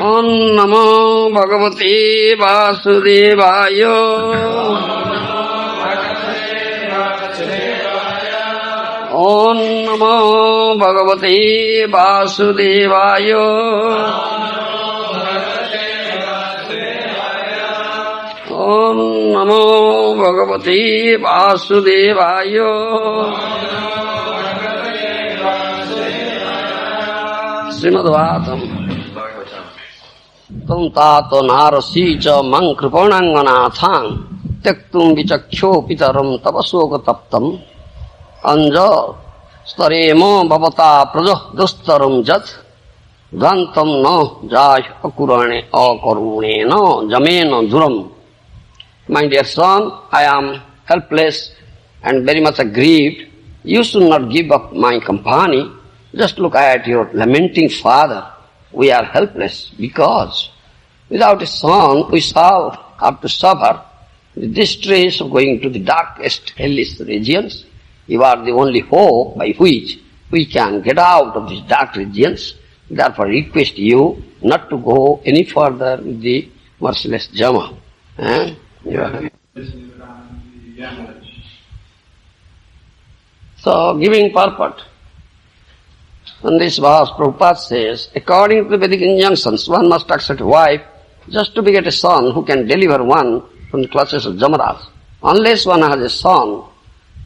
Om Namo Bhagavate Vasudevaya. Om Namo Bhagavate Vasudevaya. Om Namo Bhagavate Vasudevaya. Srimad Bhagavatam. Tum tato narasi cha mang kripananganathang tektum vichakshyo pitaram tapasoka taptam anja staremo bhavata praja dustaram jat dhantam no jay akarune no jameno duram. My dear son, I am helpless and very much aggrieved. You should not give up my company. Just look at your lamenting father. We are helpless because without a son we shall have to suffer the distress of going to the darkest, hellish regions. You are the only hope by which we can get out of these dark regions. Therefore I request you not to go any further with the merciless Jama. So, giving purport. On this verse, Prabhupada says, according to the Vedic injunctions, one must accept a wife just to beget a son who can deliver one from the clutches of Jamaraj. Unless one has a son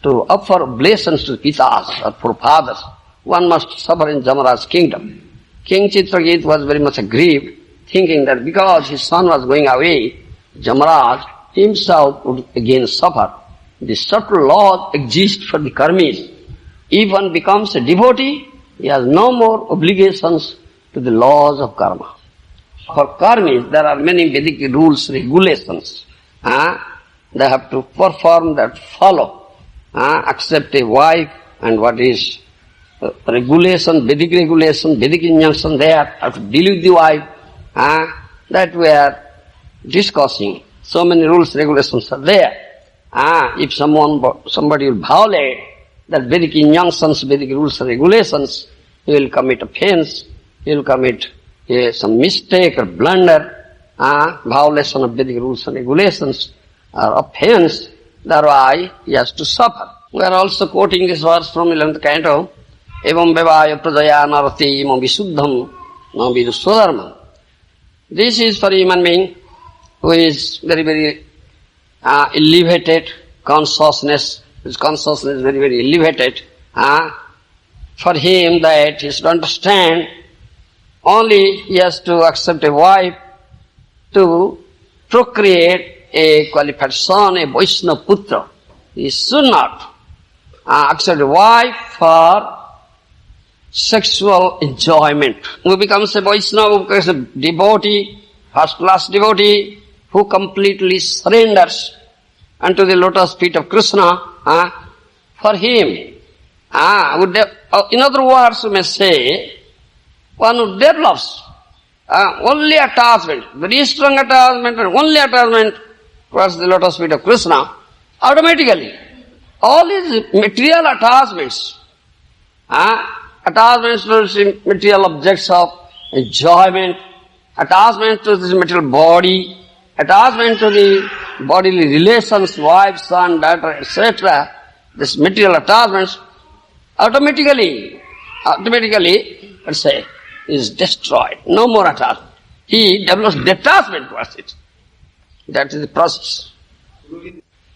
to offer oblations to the pitas or forefathers, one must suffer in Jamaraj's kingdom. King Chitragit was very much aggrieved, thinking that because his son was going away, Jamaraj himself would again suffer. The subtle laws exist for the karmis. If one becomes a devotee, he has no more obligations to the laws of karma. For karmis, there are many Vedic rules, regulations. They have to perform that, follow. Accept a wife and what is regulation, Vedic injunction there, have to deal with the wife. That we are discussing. So many rules, regulations are there. If somebody will violate that Vedic injunctions, Vedic rules and regulations, he will commit offense, he will commit some mistake or blunder, violation of Vedic rules and regulations, or offense, thereby he has to suffer. We are also quoting this verse from 11th canto, Evam bevaya prajaya narati imam visuddham na viduswadharma. This is for a human being who is very, very elevated consciousness. His consciousness is very, very elevated. For him that he has to understand, only he has to accept a wife to procreate a qualified son, a Vaishnava putra. He should not accept a wife for sexual enjoyment. Who becomes a Vaishnava, who becomes a devotee, first-class devotee, who completely surrenders unto the lotus feet of Krishna, for him, in other words, we may say, one who develops only attachment, very strong attachment, and only attachment towards the lotus feet of Krishna, automatically, all these material attachments, attachments to the material objects of enjoyment, attachment to this material body, attachment to the bodily relations, wife, son, daughter, etc., this material attachments, automatically, let's say, is destroyed. No more attachment. He develops detachment towards it. That is the process.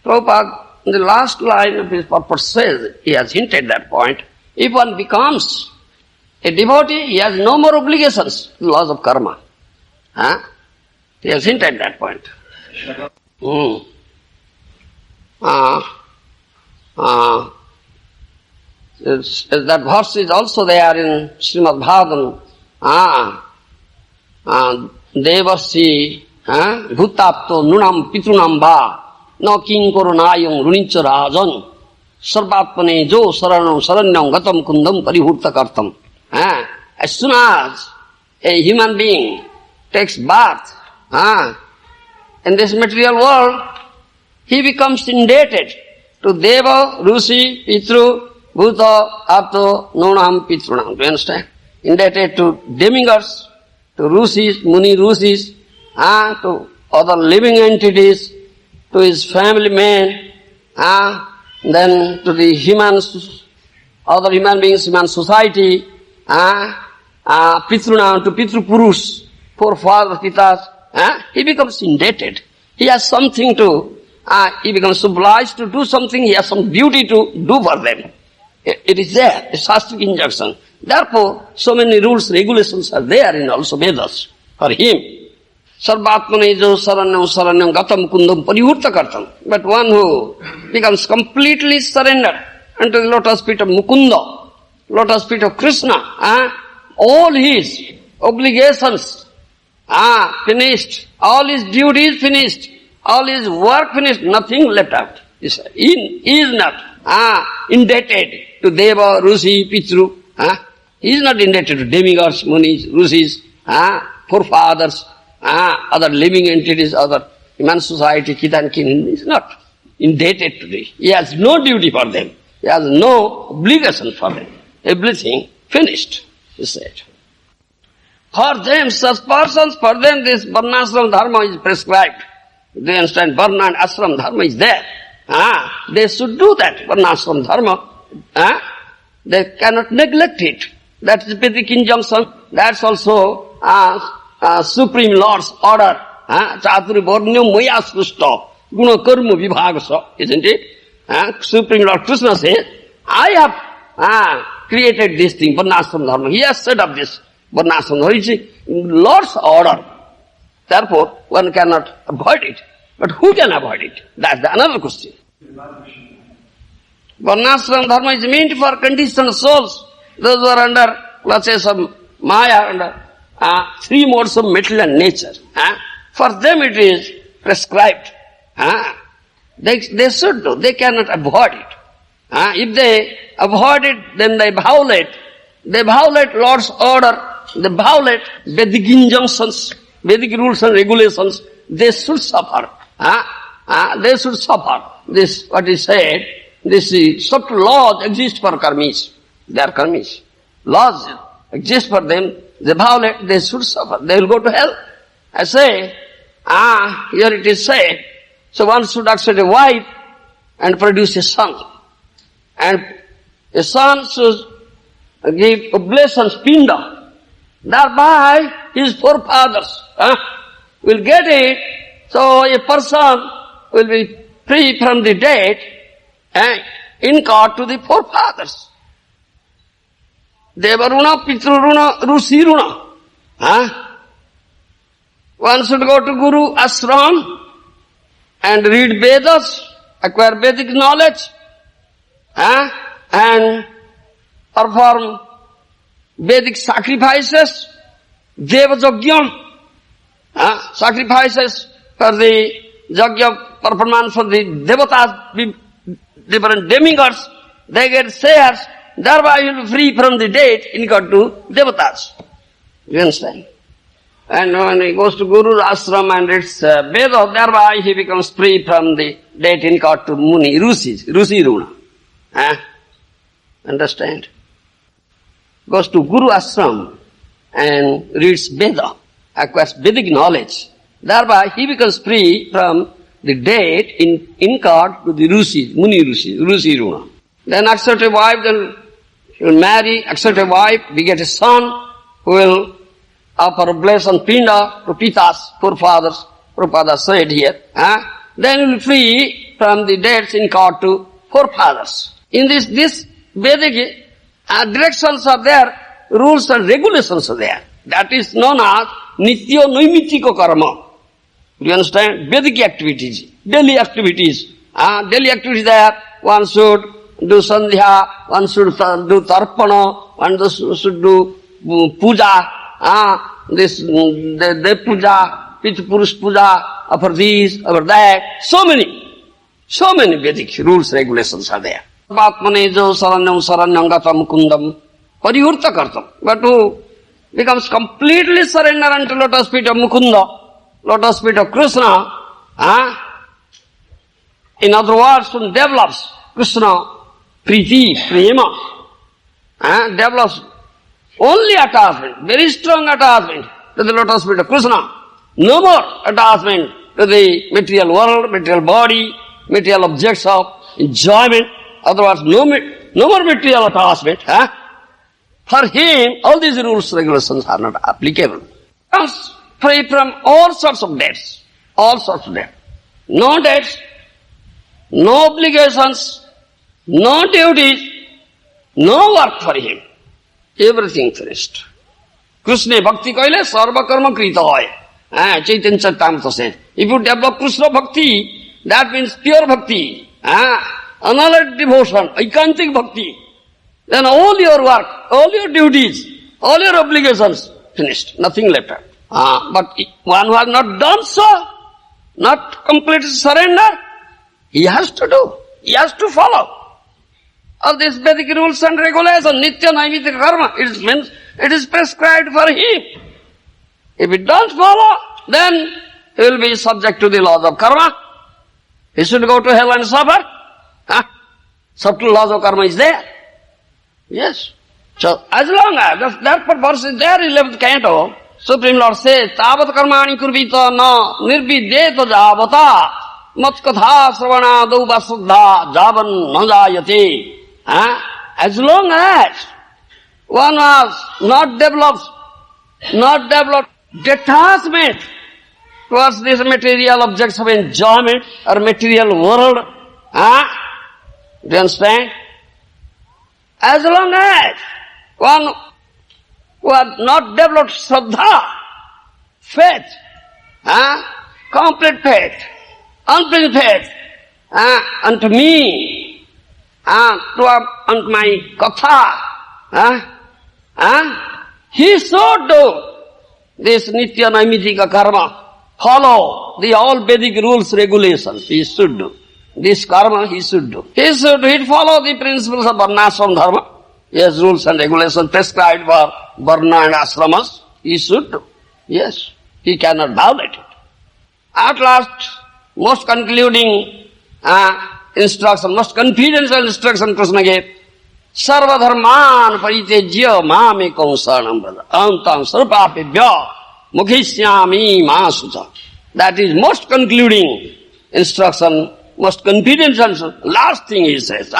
Prabhupada, in the last line of his purpose says, he has hinted that point, if one becomes a devotee, he has no more obligations to the laws of karma. He has hinted that point. That verse is also there in Srimad Bhagavatam. Devasi bhutapto nunam pitrunam va no kinkoronayam runincha rajan sarvatpane jo saranam saranyam gatam kundam parihurta kartam. As soon as a human being takes birth in this material world, he becomes indebted to Deva, Rusi, Pitru, Bhuta, Apto, Nonam, Pitrunam. Do you understand? Indebted to demigods, to Rishis, Muni Rishis, to other living entities, to his family men, then to the humans, other human beings, human society, Pitruna, to Pitru Purush, forefathers, pitas, he becomes indebted. He has something to, he becomes obliged to do something, he has some duty to do for them. It is there, a Shastric injunction. Therefore, so many rules, regulations are there in also Vedas for him. Sarvatmane jo saranyam saranyam gatam kundam parivurta kartam. But one who becomes completely surrendered unto the lotus feet of Mukunda, lotus feet of Krishna, all his obligations finished, all his duties finished, all his work finished, nothing left out. He is not indebted to Deva, Rishi, Pitru. He is not indebted to demigods, munis, rishis, forefathers, other living entities, other human society, kith and kin. He is not indebted to them. He has no duty for them. He has no obligation for them. Everything finished, he said. For them, such persons, for them this varnashram dharma is prescribed. They understand varna and ashram dharma is there. They should do that, varnashram dharma. They cannot neglect it. That is Vedic injunction. That's also Supreme Lord's order. Chaturi varnyam maya srushta guna karma vibhagasa, isn't it? Supreme Lord Krishna says, I have created this thing, varnashram dharma. He has set up this varnashram dharma. It is Lord's order. Therefore, one cannot avoid it. But who can avoid it? That's another question. Varnashram dharma is meant for conditioned souls. Those who are under clutches of Maya, under three modes of material and nature. For them it is prescribed. They should do. They cannot avoid it. If they avoid it, then they violate. They violate Lord's order. They violate Vedic injunctions, Vedic rules and regulations. They should suffer. They should suffer. This, what is said, this subtle laws exist for karmis. They are karmis. Laws exist for them. They violate, they should suffer. They will go to hell. I say, here it is said, so one should accept a wife and produce a son. And a son should give oblations, pinda. Thereby his forefathers will get it. So a person will be free from the debt and incurred to the forefathers. Devaruna, Pitruruna, Rusiruna. One should go to Guru Ashram and read Vedas, acquire Vedic knowledge, and perform Vedic sacrifices, Deva Yajna, sacrifices for the Yajna performance for the Devatas, different demigods, they get shares, thereby you will be free from the debt incurred to Devatas. You understand? And when he goes to Guru's ashram and reads Veda, thereby he becomes free from the debt incurred to Muni, Rusi Runa. Understand? Goes to Guru ashram and reads Veda, acquires Vedic knowledge. Thereby he becomes free from the debt incurred to the Muni Rusi Runa. Then accept a wife, then he will marry, accept a wife, beget a son who will offer oblation pinda to pitas, forefathers, Prabhupada said here. Then he will free from the debts incurred to forefathers. In this Vedic directions are there, rules and regulations are there. That is known as Nitya Naimitiko Karma. Do you understand? Vedic activities, daily activities. Daily activities there, one should do sandhya, one should do tarpana, one should do puja, the puja, Pitru Purush puja, for this, for that. So many Vedic rules, regulations are there. Atmane jo saranyam saranyam gatam kundam parivurta kartam. But who becomes completely surrender unto lotus feet of Mukunda, lotus feet of Krishna, in other words, who develops Krishna Priti, Prema, develops only attachment, very strong attachment to the lotus feet of Krishna. No more attachment to the material world, material body, material objects of enjoyment. Otherwise, no more material attachment. For him, all these rules, regulations are not applicable. Comes free from all sorts of debts. All sorts of debts. No debts, no obligations, no duties, no work for him. Everything finished. Krishna bhakti kaile sarva karma krita hoy. Chaitanya Charitamrita says, if you develop Krishna bhakti, that means pure bhakti, unalloyed devotion, ekantic bhakti, then all your work, all your duties, all your obligations, finished, nothing left. But one who has not done so, not complete surrender, he has to do, he has to follow. All these Vedic rules and regulations, nitya naimitika karma, it is prescribed for him. If he don't follow, then he will be subject to the laws of karma. He should go to hell and suffer. Subtle laws of karma is there. Yes. So as long as that purpose is there in 11th canto, Supreme Lord says, Tavat karmani kurvita na nirvideta javata matskatha sravanadau vasuddha javan najayate. As long as one has not developed detachment towards these material objects of enjoyment or material world, do you understand? As long as one who has not developed Shraddha, faith, complete faith, unflinching faith, unto me, unto my katha, he should do this nitya naimitika karma, follow the all Vedic rules, regulations, he should do. This karma he should do. He should follow the principles of varnashram dharma. Yes, rules and regulations prescribed for varna and ashramas, he should do. Yes, he cannot violate it. At last, most concluding instruction, most confidential instruction Krishna gave, Sarva dharman paritejya mamekam saranam braja antam sarvapebhya mukhishyami masucha. That is most concluding instruction, most confidential, last thing he says,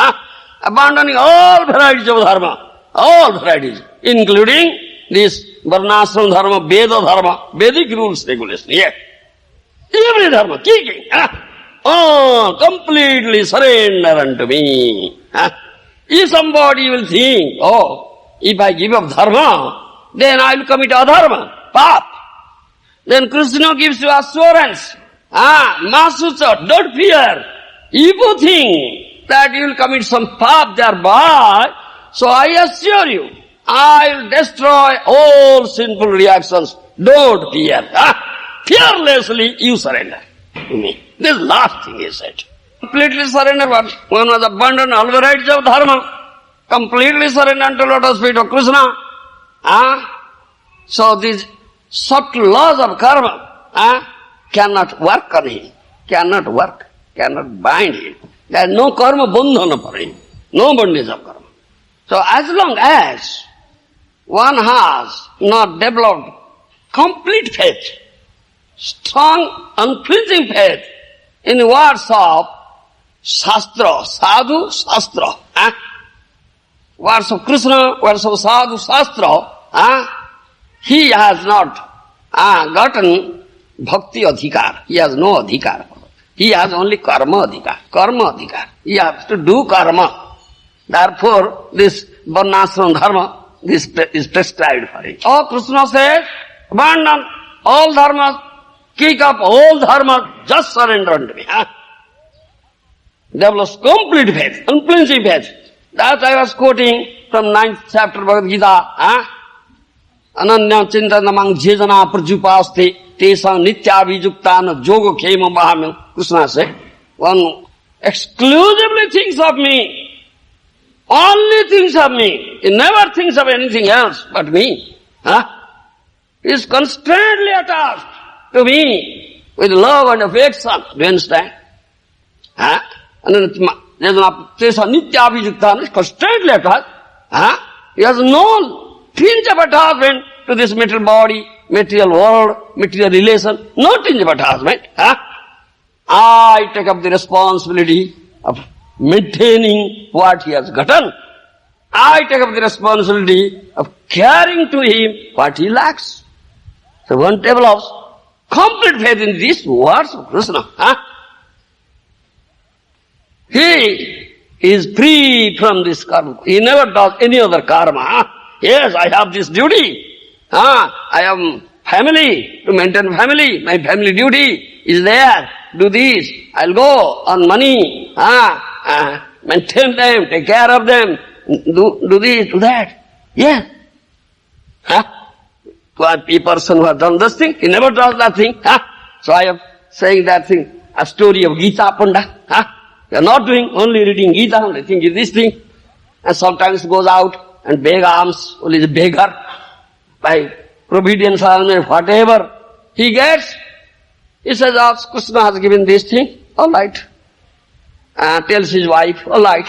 abandoning all varieties of dharma, all varieties, including this varnashram dharma, Veda dharma, Vedic rules, regulations, yes. Every dharma, kicking, completely surrender unto me. If somebody will think, if I give up dharma, then I will commit adharma, path. Then Krishna gives you assurance, masucha, don't fear. If you think that you will commit some path thereby, so I assure you, I will destroy all sinful reactions. Don't fear. Fearlessly you surrender to me. This last thing he said. Completely surrender. One was abandoned all varieties of dharma. Completely surrender unto lotus feet of Krishna. So these subtle laws of karma cannot work on him. Cannot work. Cannot bind him. There is no karma bandhana for him. No bondage of karma. So as long as one has not developed complete faith, strong, unflinching faith in the words of Shastra, Sadhu, Shastra, words of Krishna, words of Sadhu, Shastra, he has not gotten bhakti adhikar. He has no adhikar. He has only karma adhikar. Karma adhikar. He has to do karma. Therefore, this varnashram dharma, this is prescribed for him. Krishna says, abandon all dharmas, kick up all dharmas, just surrender unto me. Develops complete faith, unflinching faith. That I was quoting from 9th chapter Bhagavad Gita. Ananya chintanamang jejana prajupaste tesa nityabhijuktan yoga khema baham. Krishna said, one exclusively thinks of me, only thinks of me. He never thinks of anything else but me. He is constantly attached to me with love and affection. Do you understand? Tesa nityabhijuktan is constantly attached. He has no pinch of attachment to this material body, material world, material relation, not in attachment. I take up the responsibility of maintaining what he has gotten. I take up the responsibility of caring to him what he lacks. So one develops complete faith in these words of Krishna. He is free from this karma. He never does any other karma. Yes, I have this duty. I have family, to maintain family. My family duty is there. Do this. I'll go on money. Maintain them, take care of them. Do this, do that. Yes. To a person who has done this thing, he never does that thing. So I am saying that thing, a story of Gita Panda. We are not doing, only reading Gita, only thinking this thing. And sometimes goes out and beg alms, only the beggar. By providence or whatever he gets, he says, Krishna has given this thing, all right. Tells his wife, all right.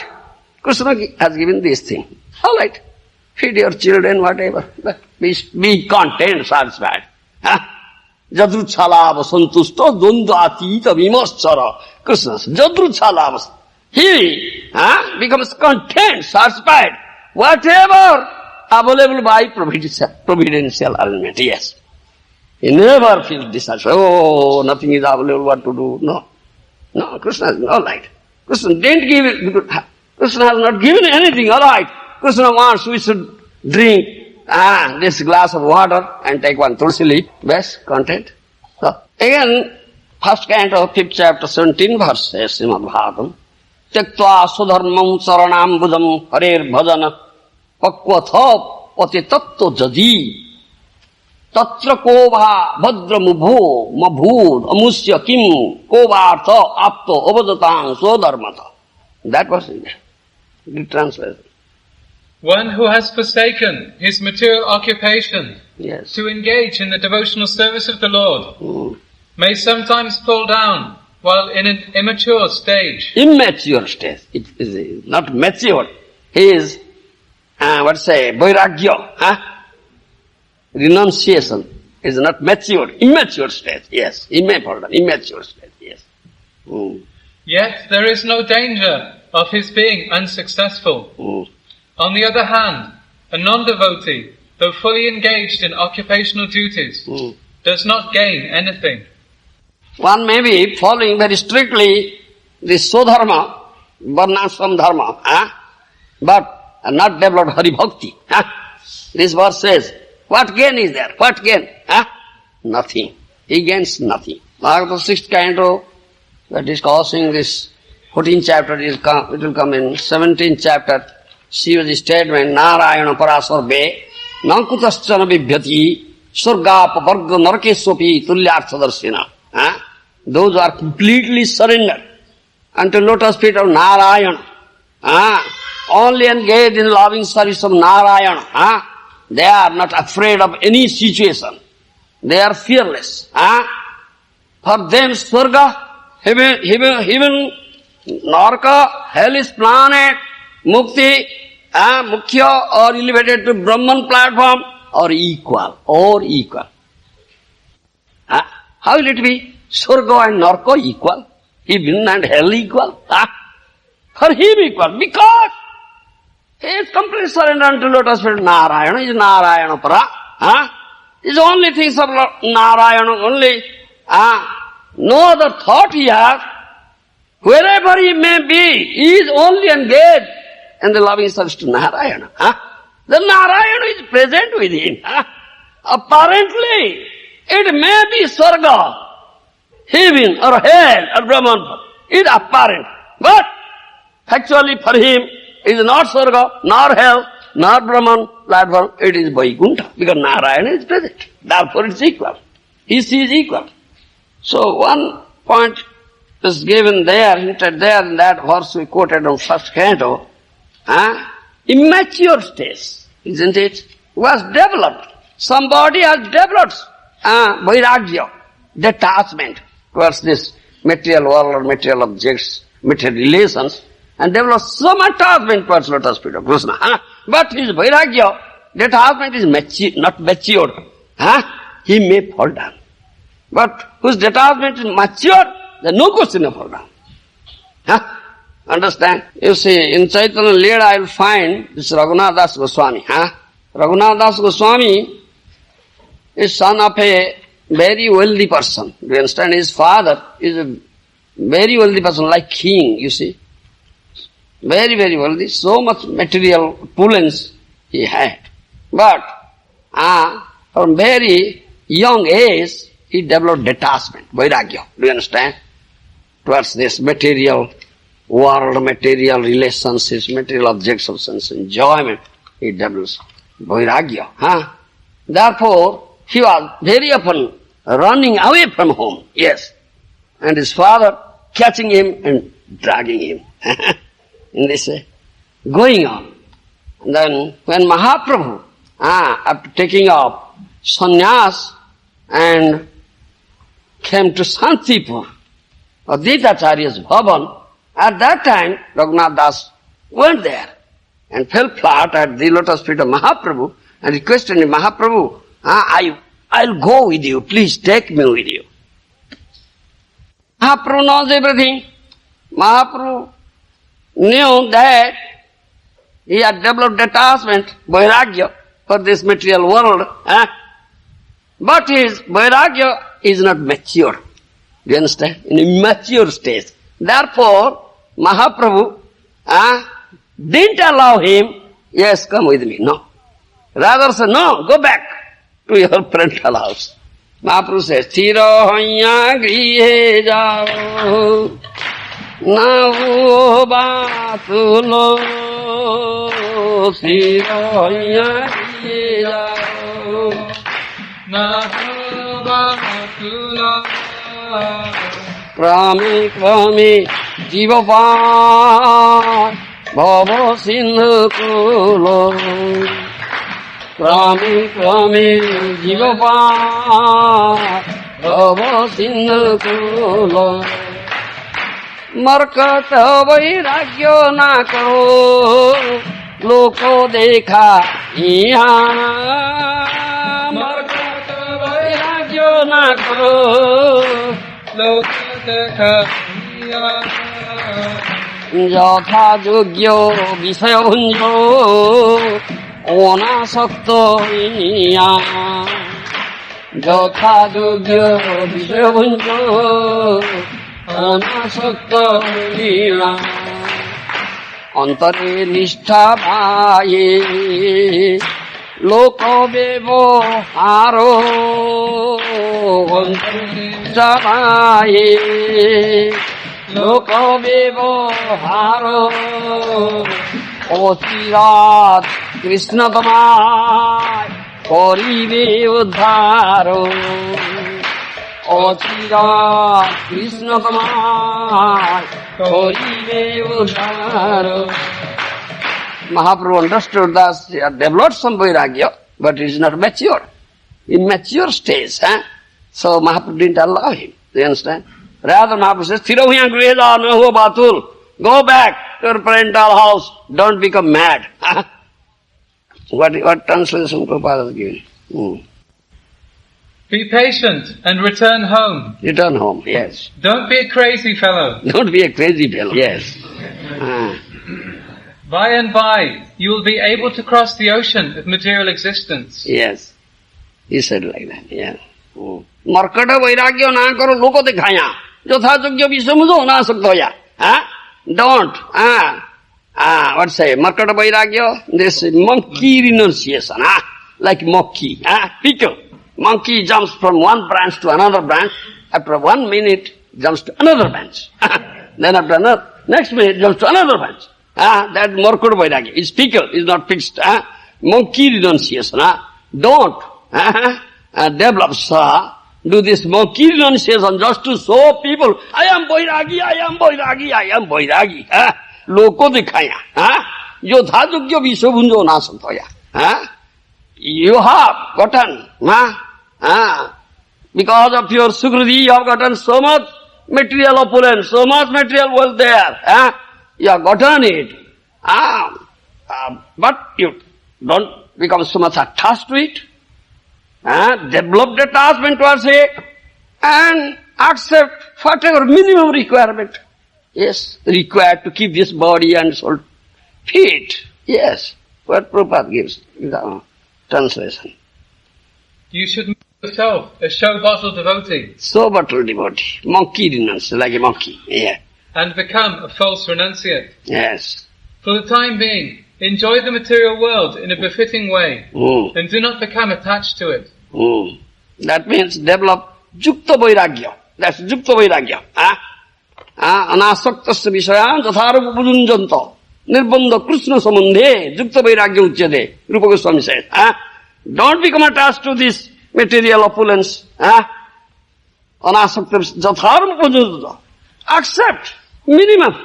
Krishna has given this thing, all right. Feed your children, whatever. Be content, satisfied. Jadruchala vasantusto dvandvatita vimaschara. Krishna says, Jadruchala vas. He becomes content, satisfied. Whatever available by providential arrangement, yes. He never feels dissatisfied. Oh, nothing is available, what to do? No, Krishna is all right. Krishna didn't give it. Krishna has not given anything, all right. Krishna wants we should drink this glass of water and take one tulsi leaf. Best, content. So, again, first canto, 5th chapter, 17 verse says, Srimad Bhagavatam, Tyaktva sudharmam saranambudam harer bhajana pakvatha pati tattva jadi tatra kobha bhadra mubho mabhud amusya kim kovartha apto avadatan sodharmata. That was the translation. One who has forsaken his material occupation to engage in the devotional service of the Lord may sometimes fall down while in an immature stage. Immature stage. It is not mature. He is, vairagya, renunciation is not mature. Immature stage, yes. Immature stage, yes. Yet there is no danger of his being unsuccessful. On the other hand, a non-devotee, though fully engaged in occupational duties, does not gain anything. One may be following very strictly the Sodharma, Varnashram Dharma, but not developed Hari Bhakti. This verse says, what gain is there? What gain? Nothing. He gains nothing. Bhagavad 6th canto, we are discussing this 14th chapter, it will come in 17th chapter. See the statement, Narayana parasarve, nankutaschana vibhyati, surga pavarga narakeswapi tulyarthadarsina. Those are completely surrendered unto lotus feet of Narayana. Only engaged in loving service of Narayana. They are not afraid of any situation. They are fearless. For them, Swarga, heaven, Naraka, hellish planet, Mukti, Mukhya or elevated to Brahman platform or equal. How will it be? Surga and Naraka equal? Heaven and hell equal? For him equal. Because he is completely surrendered to lotus feet of Narayana. He is Narayana para. His only things of Narayana only. No other thought he has. Wherever he may be, he is only engaged in the loving service to Narayana. The Narayana is present with him. Apparently, it may be Sarga, heaven or hell or Brahman. It is apparent. But actually for him, it is not Sarga, nor hell, nor Brahman platform. It is Vaikuntha, because Narayana is present. Therefore it is equal. He sees equal. So one point is given there, hinted there in that verse we quoted on first canto. Immature stage, isn't it? Was developed. Somebody has developed vairagya, detachment towards this material world or material objects, material relations, and developed some attachment towards lotus feet of Krishna. But his vairagya, detachment is not matured. he may fall down. But whose detachment is mature, there is no question of fall down. Huh? Understand? You see, in Chaitanya Leela I will find this Raghunath Das Goswami. Raghunath Das Goswami is son of a very wealthy person. Do you understand? His father is a very wealthy person, like king, you see. Very, very wealthy. So much material opulence he had. But from very young age, he developed detachment, vairagya. Do you understand? Towards this material world, material relationships, material objects of sense enjoyment, he develops vairagya. Therefore, he was very often running away from home, yes. And his father catching him and dragging him. In this way, going on. And then when Mahaprabhu, after taking up sannyas and came to Santipur, Advaitacharya's bhavan, at that time Raghunath Das went there and fell flat at the lotus feet of Mahaprabhu and requested him, Mahaprabhu, I'll go with you, please take me with you. Mahaprabhu knows everything. Mahaprabhu knew that he had developed detachment, vairagya, for this material world. But his vairagya is not mature. Do you understand? In a mature stage. Therefore, Mahaprabhu didn't allow him, yes, come with me. No. Rather said, no, go back to your parental house. Mahaprabhu says, Thiro hoya grihe jao, na batulo, Thiro hoya grihe jao, na batulo, Krami krami jiva pan, bhava sindhu kulo, Krami krami jiva pan, bhava sindhu kulo, Markat vairagya na karo, loko dekha iha, Markat vairagya na karo, loko dekha iha, যথাযোগ্য বিষয় ভুঞ্জ অনাসক্ত হইয়া যথাযোগ্য বিষয় ভুঞ্জ অনাসক্ত হইয়া অন্তরে নিষ্ঠা পায়ে লোক ব্যবহার অন্তরে নিষ্ঠা পায়ে লোক ব্যবহার অচিরাত কৃষ্ণ তোমায় করিবে উদ্ধার অচিরাত কৃষ্ণ তোমায় করিবে উদ্ধার Mahaprabhu understood that he had developed some vairagya, but it is not mature. In mature stage, so Mahaprabhu didn't allow him. Do you understand? Rather, Mahaprabhu says, Thiro hoya grihe jao, na ho batul. Go back to your parental house. Don't become mad. What translation Prabhupada has given? Be patient and return home. Return home, yes. Don't be a crazy fellow. Don't be a crazy fellow, yes. By and by, you will be able to cross the ocean of material existence. Yes. He said like that, yeah. Markata vairagya na karo loko dekhaya. Jothajogya visamujo na saktoya. Don't. What say? Markata vairagya, this monkey renunciation. Like monkey. Pickle. Monkey jumps from one branch to another branch. After 1 minute, jumps to another branch. Then after another, next minute, jumps to another branch. That Markata vairagya. It's pickle, it's not fixed. Monkey renunciation. Don't develop, do this monkey renunciation just to show people, I am vairagi, I am vairagi, I am vairagi. Loko dikhaya. Yodhajogya vishabhunjo na santoya. You have gotten, because of your sukriti, you have gotten so much material opulence, so much material wealth there. You have gotten it. But you don't become so much attached to it. Develop attachment towards it and accept whatever minimum requirement. Yes, required to keep this body and soul fit. Yes, what Prabhupada gives in the translation. You should make yourself a show bottle devotee. So bottle devotee. Monkey renounced, like a monkey. Yeah. And become a false renunciate. Yes. For the time being, enjoy the material world in a befitting way, and do not become attached to it. That means develop Yukta Vairagya. That's Yukta Vairagya. Anasaktasya Vishaya Jatharupa Bhujunjanta Nirbandha Krishna Samandhe Yukta Vairagya Uchyate. Rupa Goswami says. Don't become attached to this material opulence. Anasaktasya Jatharupa Bhujunjanta. Accept minimum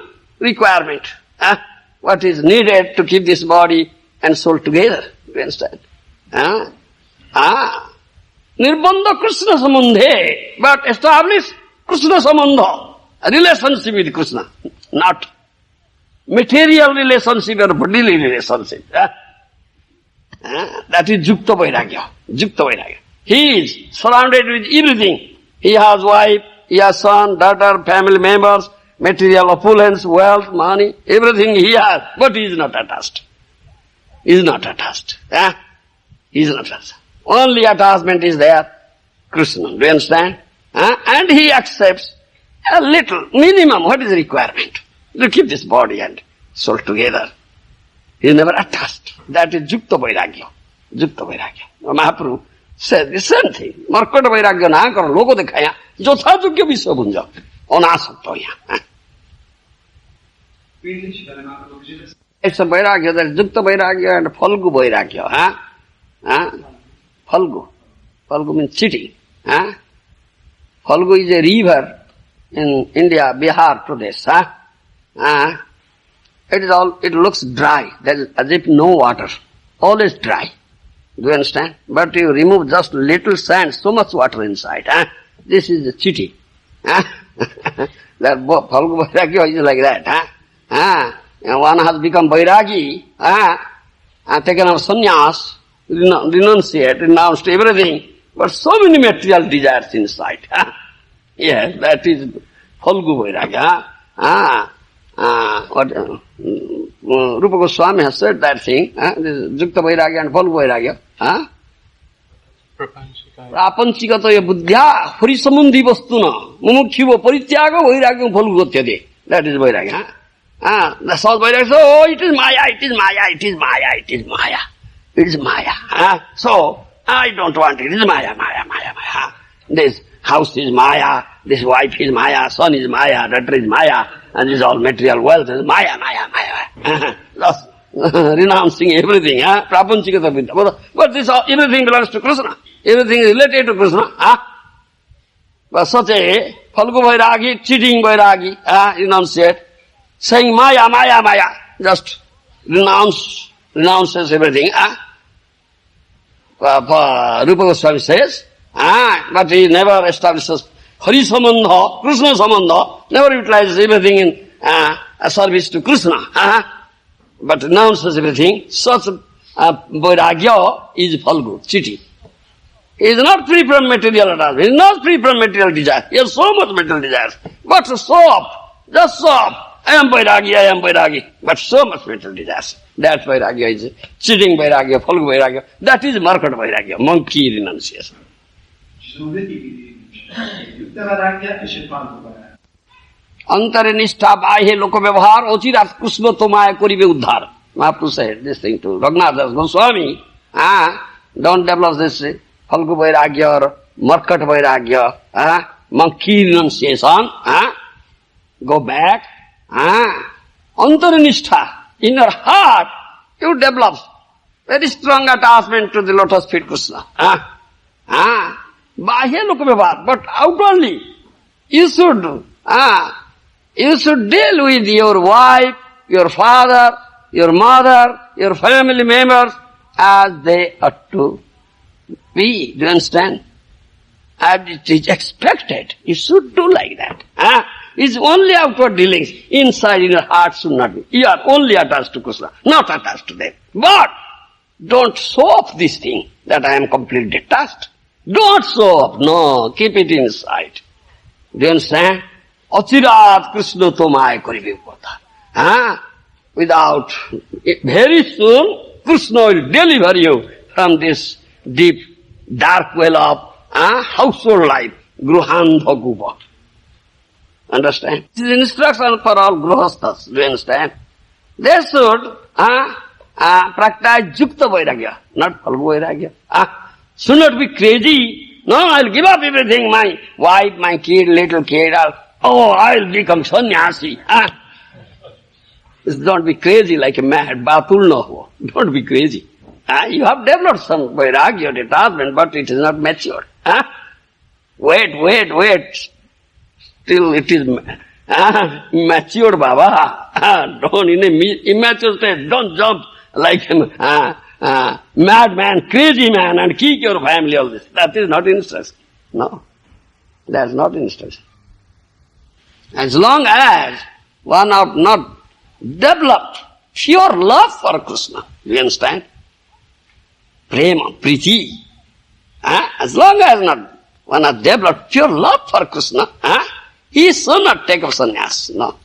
requirement. What is needed to keep this body and soul together. You understand? Nirbandha Krishna Samandhe, but establish Krishna Samandha, a relationship with Krishna, not material relationship or bodily relationship. That is Yukta Vairagya. Yukta Vairagya. He is surrounded with everything. He has wife, he has son, daughter, family members, material opulence, wealth, money, everything he has, but he is not attached. He is not attached. He is not attached. Only attachment is there, Krishna. Do you understand? And he accepts a little, minimum, what is the requirement? To keep this body and soul together. He is never attached. That is Yukta Vairagya. Yukta Vairagya. Mahaprabhu said the same thing. Markata Vairagya na karo logo dekhaya, jotha yogya vishwa bhunja. Anasakta yaha. It's a Vairagya, that is Yukta Vairagya and Phalgu Vairagya. Phalgu. Phalgu means city. Phalgu is a river in India, Bihar, Pradesh. It looks dry, that is as if no water. Always dry. Do you understand? But you remove just little sand, so much water inside. This is the city. That Phalgu Vairagya is like that. One has become Vairagi, taken up sannyas, renunciate, renounced everything, but so many material desires inside. Yes, that is Phalgu Vairagya. Rupa Goswami has said that thing, this is Yukta Vairagya and Phalgu Vairagya. Prapanchikataya buddhya harisamundhi vastuna mumukhiva parityaga vairagya phalgu gatyade. That is Vairagya. The South Vairagya says, oh, it is Maya, it is Maya, it is Maya, it is Maya. It is Maya. So, I don't want it. It is Maya, Maya, Maya, Maya. This house is Maya, this wife is Maya, son is Maya, daughter is Maya, and this all material wealth is Maya, Maya, Maya. Thus, renouncing everything. Prapanchikata vidya. But this everything belongs to Krishna. Everything is related to Krishna. But such a Phalgu Vairagi, cheating Vairagi, renunciate, saying Maya, Maya, Maya, just renounces everything. Rupa Goswami says, but he never establishes Hari Samandha, Krishna Samandha, never utilizes everything in service to Krishna, but renounces everything. Such Vairagya is Phalgu, Chiti. He is not free from material attachment, he is not free from material desire. He has so much material desires, but so up, just so up. I am Vairagi, but so much material desires. That Vairagya is cheating Vairagya, Phalgu Vairagya. That is Markata Vairagya, monkey renunciation. Antare nishtha bahe loko vyavahar ochirat Krishna tomaya koribe uddhar. Mahaprabhu said this thing to Raghunath Goswami. Don't develop this Phalgu Vairagya or Markata Vairagya, monkey renunciation. Go back. Antaranistha, in your heart, you develop very strong attachment to the lotus feet Krishna. Bahya loka vyavahar, but outwardly, you should deal with your wife, your father, your mother, your family members as they ought to be. Do you understand? And it is expected. You should do like that. It's only outward dealings. Inside in your heart should not be. You are only attached to Krishna, not attached to them. But Don't show off this thing that I am completely detached. Don't show off. No, keep it inside. Do you understand? Achirat Krishna tomai karibe kotha. Without, very soon, Krishna will deliver you from this deep, dark well of household life. Gruhandha gupa. Understand? This is instruction for all grihasthas. Do you understand? They should practice yukta vairagya, not phalgu vairagya. Should not be crazy. No, I'll give up everything, my wife, my kid, little kid. I'll become sannyasi. Don't be crazy like a mad batul no. Don't be crazy. You have developed some vairagya, detachment, but it is not matured. Wait. Till it is matured, Baba. Don't in a immature state, don't jump like a madman, crazy man and kick your family, all this. That is not instruction. No. That is not instruction. As long as one have not developed pure love for Krishna, you understand? Prema, priti. As long as one has developed pure love for Krishna, he should not take up sannyas. No.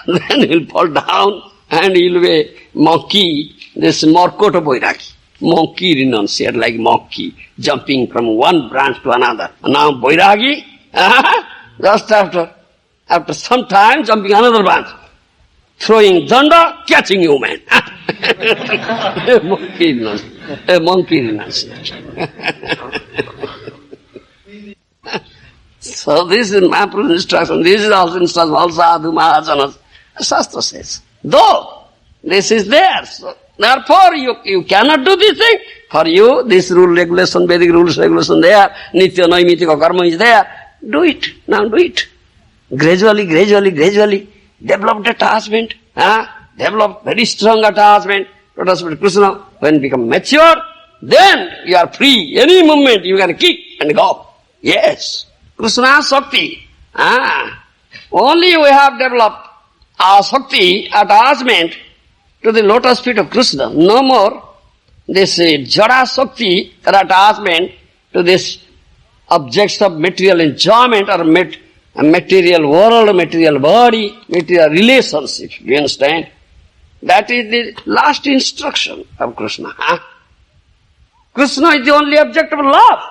Then he will fall down and he will be a monkey, this Morkota Boiragi. Monkey renunciate like monkey, jumping from one branch to another. Now Boiragi, just after some time, jumping another branch, throwing danda, catching human. A monkey renunciate. So this is Mahaprabhu's instruction. This is also instruction, all sadhu mahajanas. Shastra says. Though this is there, so therefore you cannot do this thing. For you, this rule, regulation, Vedic rules, regulation there, nitya naimitika karma is there. Do it. Now do it. Gradually, develop attachment. Develop very strong attachment to Krishna. When you become mature, then you are free. Any moment you can kick and go. Yes. Krishna Sakti. Only we have developed our Sakti, attachment to the lotus feet of Krishna. No more this Jada Sakti, attachment to this objects of material enjoyment or material world, material body, material relationship. Do you understand? That is the last instruction of Krishna. Krishna is the only object of love.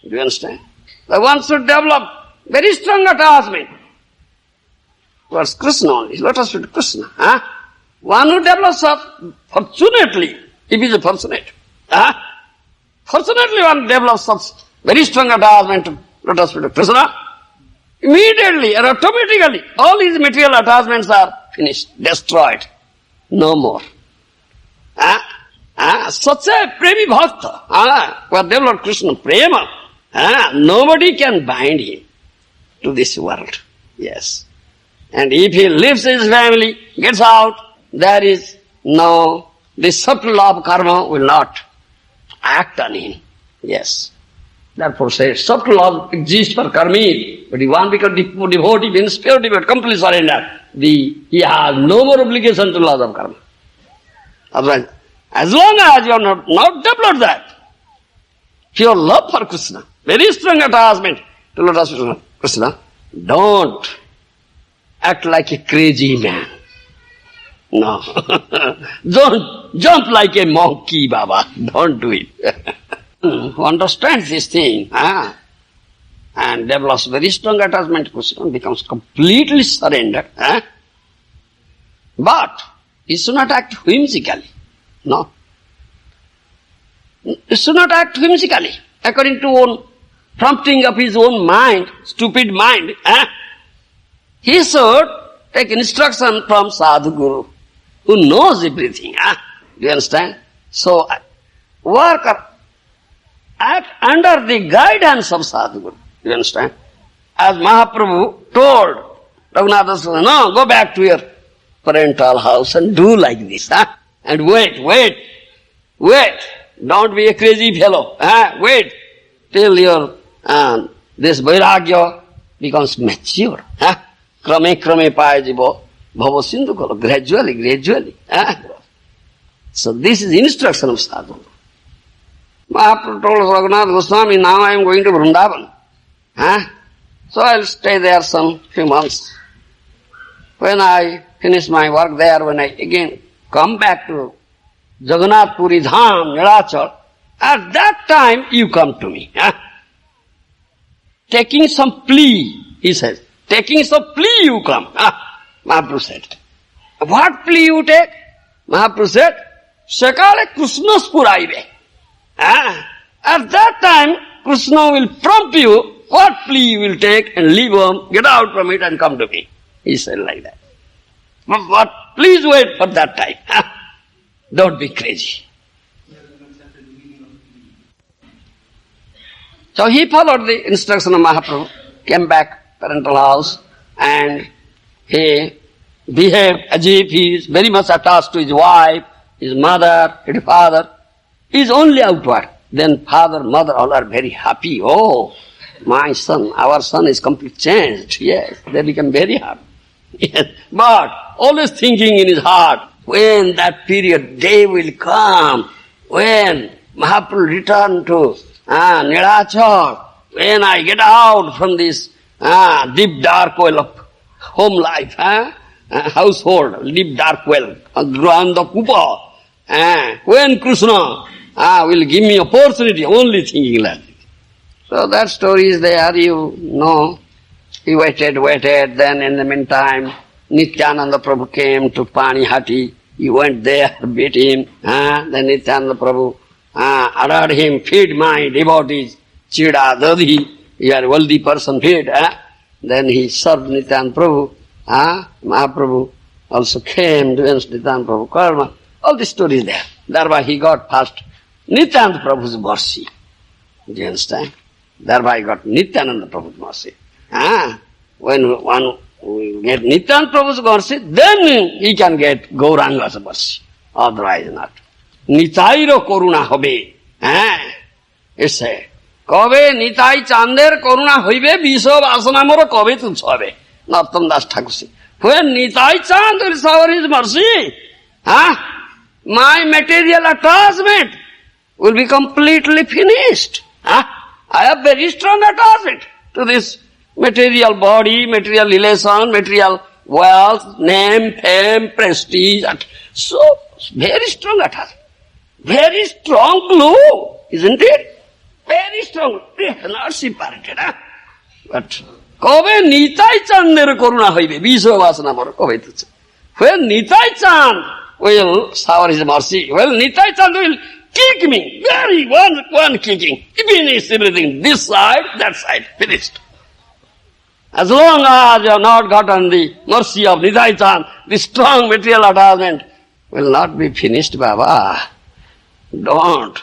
Do you understand? So one should develop very strong attachment towards Krishna only. Let us read Krishna. One who develops fortunately, if he is fortunate. Fortunately one develops such very strong attachment to let us read Krishna. Immediately or automatically all his material attachments are finished, destroyed. No more. Such a premi bhakta, who has developed Krishna prema, nobody can bind him to this world. Yes. And if he leaves his family, gets out, there is no, this subtle law of karma will not act on him. Yes. Therefore says, subtle law exists for karmi, but if one becomes devotee, means pure devotee, complete surrender, he has no more obligation to laws of karma. Otherwise, as long as you have not developed that, pure love for Krishna, very strong attachment to Lord Krishna, don't act like a crazy man. No. Don't jump like a monkey, Baba. Don't do it. Who understands this thing, and develops very strong attachment to Krishna, becomes completely surrendered. But he should not act whimsically. No. He should not act whimsically, according to own prompting of his own mind, stupid mind. He should take instruction from Sadhu Guru, who knows everything. Do you understand? So, work act under the guidance of Sadhu Guru. Do you understand? As Mahaprabhu told Raghunatha, no, go back to your parental house and do like this. And wait. Don't be a crazy fellow. Wait till your this vairagya becomes mature. Krame paya jiva bhava sindhu kala. Gradually. So this is instruction of sadhu. Mahaprabhu told Raghunath Goswami, now I am going to Vrindavan. So I'll stay there some few months. When I finish my work there, when I again come back to Jagannath Puri Dham, Nilachal, at that time you come to me. Taking some plea, he says. Taking some plea you come. Mahaprabhu said. What plea you take? Mahaprabhu said, Sakale Krishna's Puraive. At that time, Krishna will prompt you what plea you will take and leave home, get out from it and come to me. He said like that. But please wait for that time. Don't be crazy. So he followed the instruction of Mahaprabhu, came back parental house, and he behaved as if he is very much attached to his wife, his mother, his father. He is only outward. Then father, mother, all are very happy. Oh, my son, our son is completely changed. Yes, they become very happy. Yes. But always thinking in his heart, when that period, day will come, when Mahaprabhu return to Nilachal, when I get out from this deep dark well of home life, household, deep dark well, on the kupa, when Krishna will give me opportunity, only thinking like that. So that story is there, you know. He waited, then in the meantime, Nityananda Prabhu came to Panihati. He went there, beat him. Then Nityananda Prabhu ordered him, feed my devotees, chida, dadhi. You are a wealthy person, feed. Then he served Nityananda Prabhu. Mahaprabhu also came to Nityananda Prabhu karma. All the story is there. Thereby he got first Nityananda Prabhu's mercy. Do you understand? Thereby he got Nityananda Prabhu's mercy. When one will get Nityananda Prabhu's mercy, then he can get Gauranga's mercy. Otherwise not. Nitairo koruna hobe. It's a Kobe Nitai Chander koruna hoibe biso vasanamoro kobe tu chobe. Narottam Das Thakur says. When Nitai Chand will shower his mercy, my material attachment will be completely finished. I have very strong attachment to this material body, material relation, material wealth, name, fame, prestige. So, very strong attachment. Very strong glue, isn't it? Very strong. Not separated. But, Kobe Nitai Chandera Koruna Hoibe, Visvavasana Moro Kobe Tuche. When Nitai Chand will shower his mercy, well, Nitai Chand will kick me. Very one kicking. Finish everything. This side, that side. Finished. As long as you have not gotten the mercy of Nitai Chand, the strong material attachment will not be finished, Baba. Don't.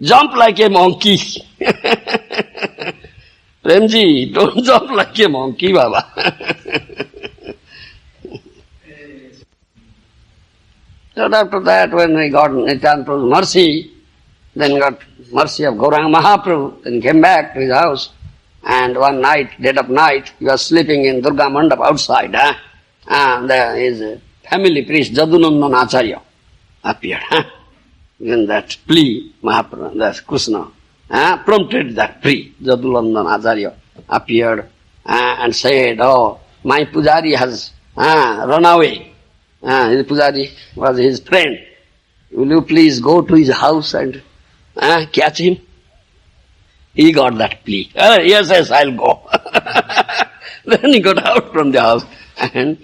Jump like a monkey. Premji, don't jump like a monkey, Baba. So after that, when we got Nityananda Prabhu's mercy, then got mercy of Gauranga Mahaprabhu, then came back to his house. And one night, dead of night, he was sleeping in Durga Mandap outside. And there his family priest, Jadunandan Acharya, appeared. When that plea, Mahaprabhu, that's Krishna, prompted that plea. Jadunandan Acharya appeared and said, oh, my pujari has run away. His pujari was his friend. Will you please go to his house and catch him? He got that plea. Yes, I'll go. Then he got out from the house. And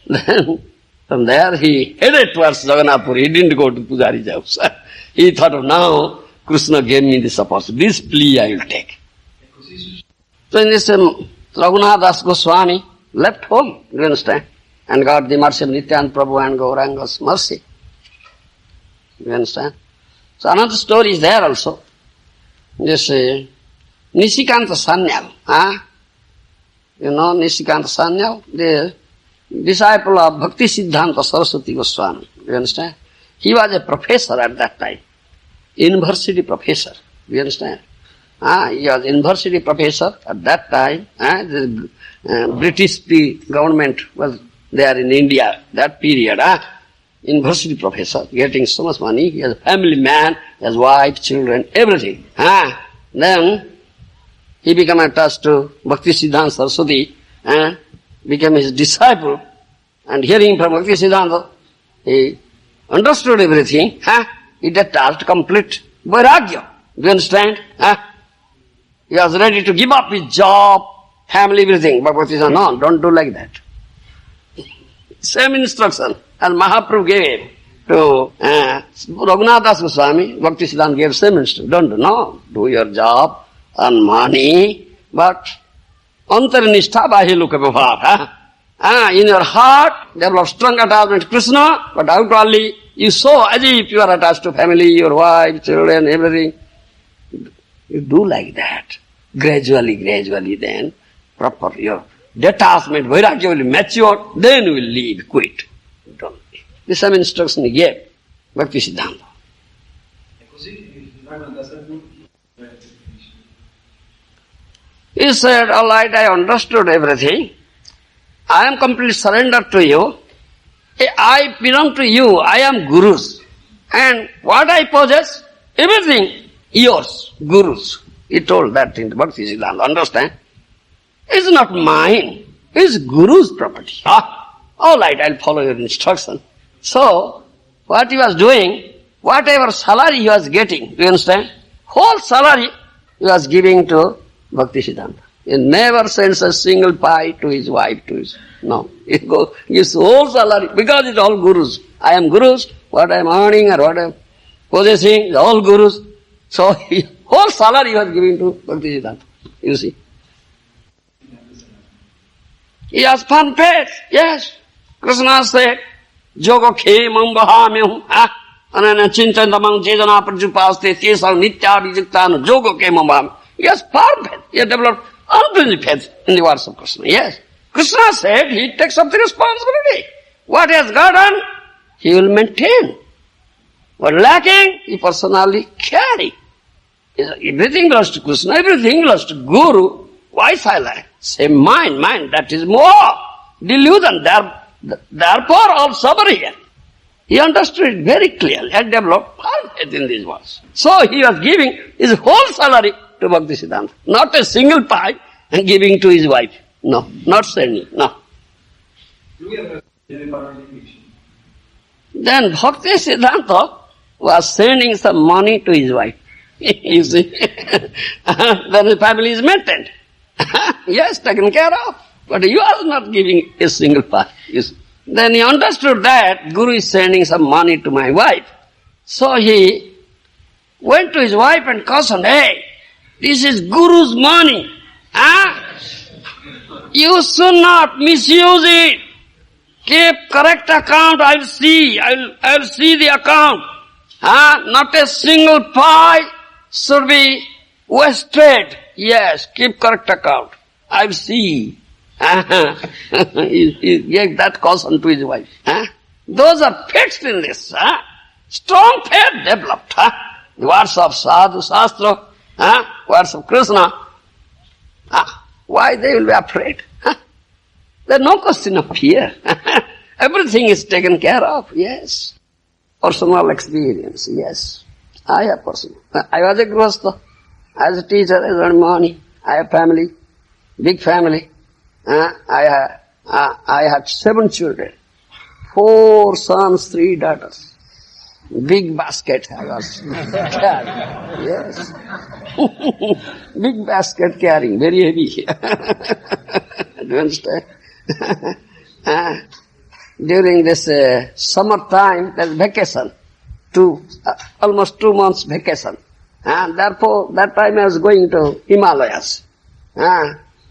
then from there he headed towards Jagannath Puri. He didn't go to Pujari's house. He thought of now, Krishna gave me this opportunity. This plea I will take. So in this Raghunath Das Goswami left home, you understand, and got the mercy of Nityananda Prabhu and Gauranga's mercy. You understand? So another story is there also. This Nishikanta Sanyal. You know Nishikanta Sanyal? The disciple of Bhakti Siddhanta Saraswati Goswami. You understand? He was a professor at that time. University professor. You understand? He was university professor at that time. The British government was there in India, that period. university professor, getting so much money. He has a family man, he has wife, children, everything. Then he became attached to Bhakti Siddhanta Saraswati, became his disciple, and hearing from Bhakti Siddhanta, he understood everything. He detached complete vairagya. Do you understand? He was ready to give up his job, family, everything. But Bhakti said, no, don't do like that. Same instruction as Mahaprabhu gave to Raghunath Das Goswami, Bhakti Siddhanta gave same instruction. Don't do, no, do your job, earn money, but antarinistha bahi loka vyavhar. In your heart, develop strong attachment to Krishna, but outwardly you show as if you are attached to family, your wife, children, everything. You do like that. Gradually, then, proper, your detachment, vairagya will mature, then you will leave, quit. Don't. The same instruction he gave, Bhakti Siddhanta. He said, all right, I understood everything. I am completely surrendered to you. I belong to you. I am Guru's. And what I possess, everything yours, Guru's. He told that in the Bhakti Siddhanta. Understand? It's not mine. It's Guru's property. All right, I'll follow your instruction. So, what he was doing, whatever salary he was getting, you understand? Whole salary he was giving to Bhakti Siddhanta. He never sends a single pie to his wife, no. He gives whole salary, because it's all Guru's. I am Guru's, what I am earning or what I am possessing is all Guru's. So, whole salary he was giving to Bhakti Siddhanta, you see. He has firm faith, yes. Krishna said, Jogo khe mam bahamyam, anana chintantamang chedana prajupaste tesam nitya vijitana jogo khe mam bahamyam. He has firm faith. He has developed unflinching faith in the words of Krishna, yes. Krishna said he takes up the responsibility. What he has gotten, he will maintain. What lacking, he personally carry. Everything belongs to Krishna, everything belongs to Guru. Why silent? Say mind, that is more delusion. Therefore all suffer here. He understood it very clearly and developed firm faith in these words. So he was giving his whole salary to Bhakti Siddhanta. Not a single pie and giving to his wife. No, not sending, no. Then Bhakti Siddhanta was sending some money to his wife. You see. Then his family is maintained. Yes, taken care of. But he was not giving a single pie. You see. Then he understood that Guru is sending some money to my wife. So he went to his wife and cautioned, hey, this is Guru's money. You should not misuse it. Keep correct account, I'll see the account. Not a single pie should be wasted. Yes, keep correct account. I'll see. He gave that caution to his wife. Those are fixed in this. Strong faith developed. The words of Sadhu, Shastra, words of Krishna. Why they will be afraid? There's no question of fear. Everything is taken care of, yes. Personal experience, yes. I have personal. I was a grihastha. As a teacher, I earned money. I have family, big family. I had 7 children, 4 sons, 3 daughters. Big basket I was carrying. Yes. Big basket carrying, very heavy. Do you understand? During this summer time, there's vacation, almost 2 months vacation. And therefore, that time I was going to Himalayas.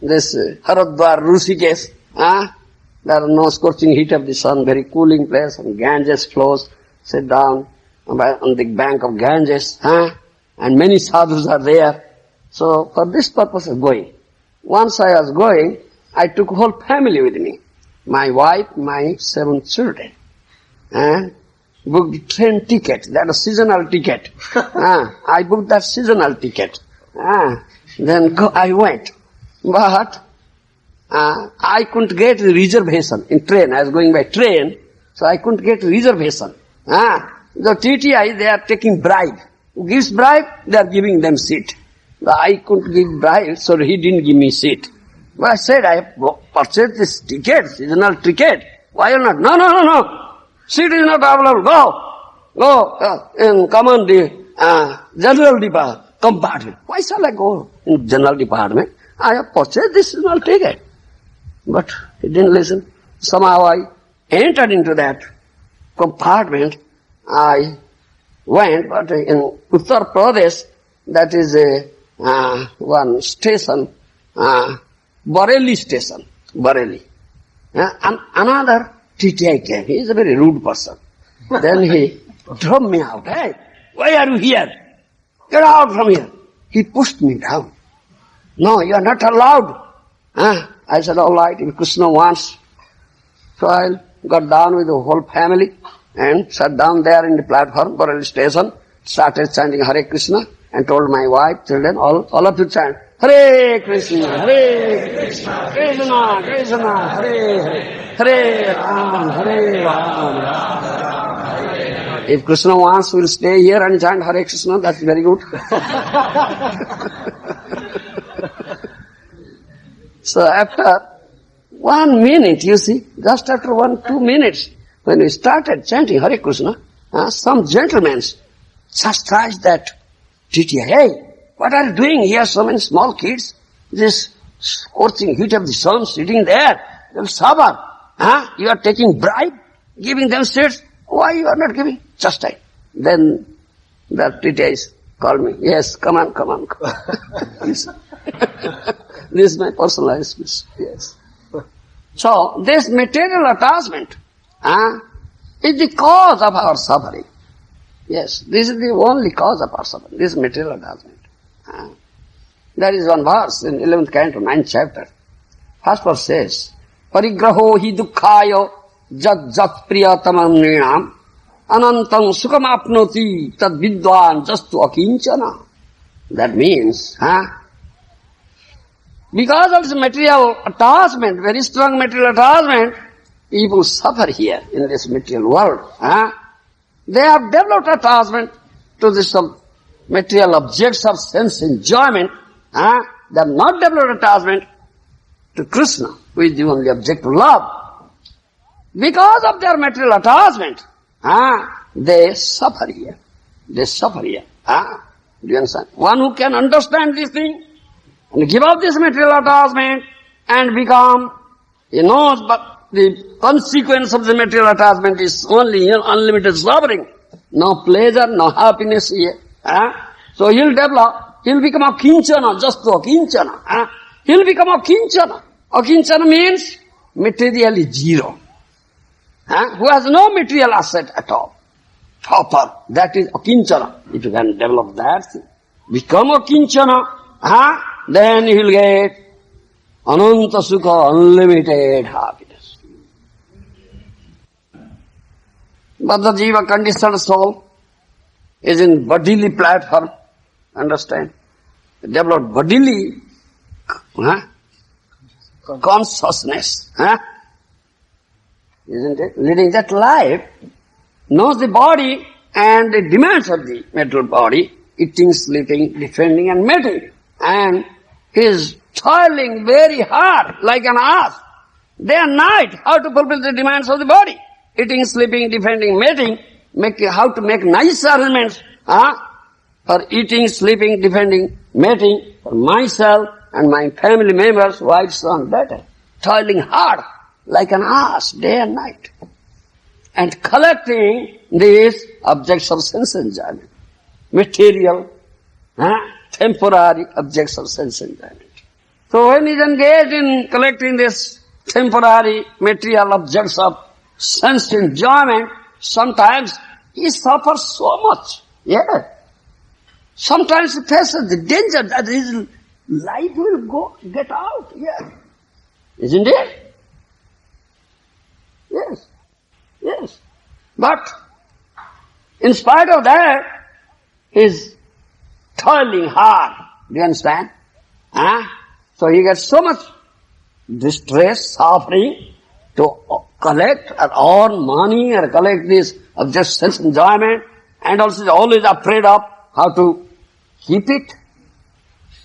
This Haridwar, Rishikesh. There are no scorching heat of the sun, very cooling place, and Ganges flows. Sit down on the bank of Ganges, and many sadhus are there. So for this purpose of going. Once I was going, I took whole family with me. My wife, my 7 children. Booked the train ticket, that is seasonal ticket. I booked that seasonal ticket. Then I went. But I couldn't get the reservation in train. I was going by train. So I couldn't get reservation. The TTI, they are taking bribe. Who gives bribe? They are giving them seat. I couldn't give bribe, so he didn't give me seat. But I said, I have purchased this ticket, seasonal ticket. Why not? No. Seat is not available. Go and come on the general compartment. Why shall I go in general department? I have purchased this seasonal ticket. But he didn't listen. Somehow I entered into that compartment. I went, but in Uttar Pradesh, that is one station, Bareilly station, Bareilly. Another TTI came. He is a very rude person. Then he drove me out. Hey, why are you here? Get out from here. He pushed me down. No, you are not allowed. I said, all right, if Krishna wants. So I got down with the whole family and sat down there in the platform, Bareilly station, started chanting Hare Krishna and told my wife, children, all of you chant, Hare Krishna, Krishna Krishna, Hare Hare, Hare Ram. If Krishna wants, we'll stay here and chant Hare Krishna, that's very good. So after 1 minute, you see, just after 2 minutes, when we started chanting Hare Krishna, some gentlemen chastised that TTI. Hey, what are you doing here? So many small kids, this scorching heat of the sun sitting there, they'll suffer. You are taking bribe, giving them seats. Why you are not giving? Chastise. Then the TTIs called me. Yes, come on. This is my personal experience. Yes. So this material attachment is the cause of our suffering. Yes, this is the only cause of our suffering, this material attachment. There is one verse in 11th canto, 9th chapter. First verse says, Parigraho hi dukkhayo jat priyatamam nrinam anantam sukham apnoti tad vidwan jastu akinchana. That means, because of this material attachment, very strong material attachment, people suffer here in this material world. They have developed attachment to this material objects of sense enjoyment. They have not developed attachment to Krishna, who is the only object of love. Because of their material attachment, they suffer here. Do you understand? One who can understand this thing, and give up this material attachment and become, he knows, but the consequence of the material attachment is only unlimited suffering. No pleasure, no happiness here. So he'll become a kinchana, just a kinchana. He'll become a kinchana. A kinchana means materially zero. Who has no material asset at all. Pauper, that is a kinchana. If you can develop that, become a kinchana, then he will get ananta sukha, unlimited happiness. But the jiva, conditioned soul, is in bodily platform, understand? Develop bodily consciousness, isn't it? Leading that life, knows the body and the demands of the material body, eating, sleeping, defending and mating. And he is toiling very hard like an ass, day and night, how to fulfill the demands of the body. Eating, sleeping, defending, mating, how to make nice arrangements for eating, sleeping, defending, mating for myself and my family members, wife, son, daughter. Toiling hard like an ass, day and night. And collecting these objects of sense enjoyment. Material, temporary objects of sense enjoyment. So when he is engaged in collecting these temporary material objects of sense enjoyment, sometimes he suffers so much. Yeah. Sometimes he faces the danger that his life will get out. Yeah. Isn't it? Yes. But in spite of that, he is toiling hard. Do you understand? So he gets so much distress, suffering, to collect or earn money or collect this of just sense enjoyment, and also is always afraid of how to keep it.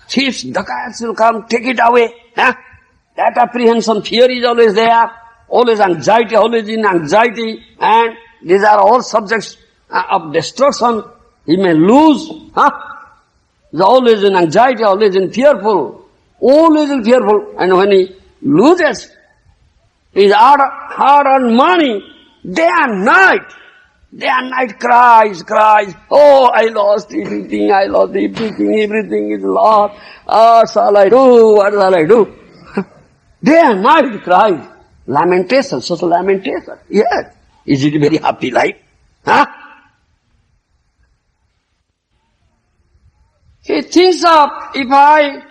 Thieves, dacoits will come, take it away. Huh? That apprehension, fear is always there, always anxiety, always in anxiety, and these are all subjects of destruction. He may lose. Huh? He's always in anxiety, always in fearful, always in fearful. And when he loses his hard-earned money, day and night cries, oh, I lost everything, everything is lost. What shall I do? Day and night cries. Lamentation, social lamentation. Yes. Is it a very happy life? Huh? He thinks of, if I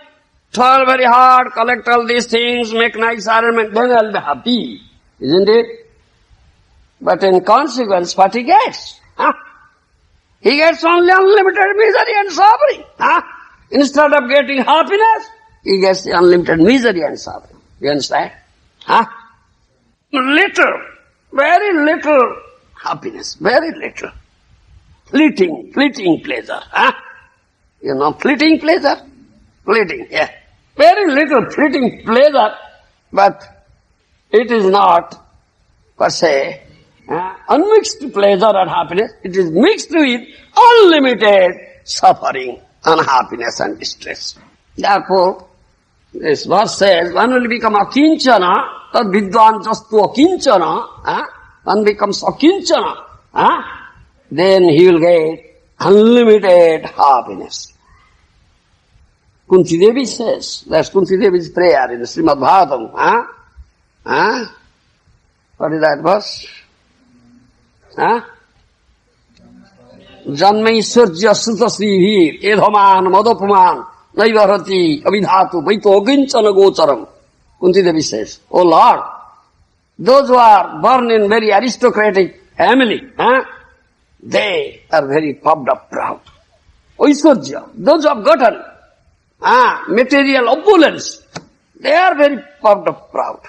toil very hard, collect all these things, make nice arrangement, then I'll be happy. Isn't it? But in consequence, what he gets? Huh? He gets only unlimited misery and suffering. Huh? Instead of getting happiness, he gets unlimited misery and suffering. You understand? Huh? Little, very little happiness, very little. Fleeting pleasure. Huh? You know, fleeting pleasure? Fleeting, yeah. Very little fleeting pleasure, but it is not, per se, unmixed pleasure and happiness. It is mixed with unlimited suffering, unhappiness and distress. Therefore, this verse says, one will become akinchana, tad vidwan jastu akinchana, one becomes akinchana, then he will get unlimited happiness. Kunti Devi says, that's Kunti Devi's prayer in the Srimad Bhagavatam. What is that verse? Janmaishwarya sutta srivir edhaman madapuman naivarati abhidhatu vaito aginchana gocharam. Kunti Devi says, oh Lord, those who are born in very aristocratic family, they are very puffed up proud. Aishwarya, those who have gotten material opulence, they are very puffed up proud.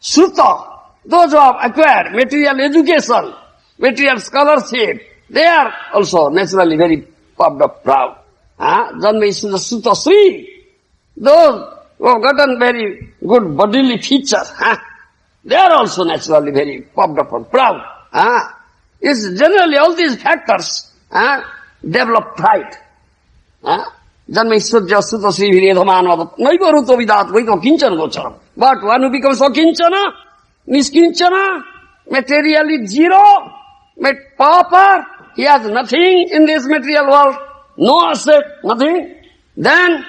Sutta, those who have acquired material education, material scholarship, they are also naturally very puffed up proud. Janmaishwarya sutta sri, those who have gotten very good bodily features, they are also naturally very puffed up and proud. It's generally all these factors develop pride. Janmaishwarya sutta sri viredhaman naivaruto vidat vaito kinchana gocharam. But one who becomes akinchana, niskinchana, materially zero, pauper, he has nothing in this material world, no asset, nothing, then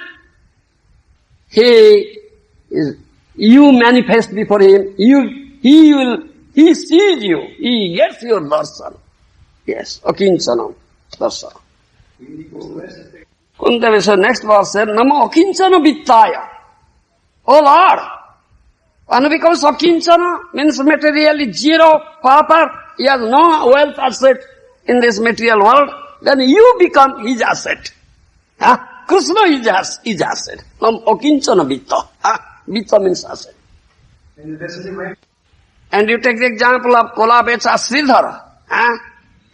you manifest before him, he sees you, he gets your darshan. Yes, akinchana, darshan. Kunti says, next verse said, Namo akinchana vittaya. Oh Lord, when he becomes akinchana, means materially zero, pauper, he has no wealth asset in this material world, then you become his asset. Krishna is his asset. Namo akinchana vitta. Vitta means asset. And you take the example of Kolabecha Sridhara,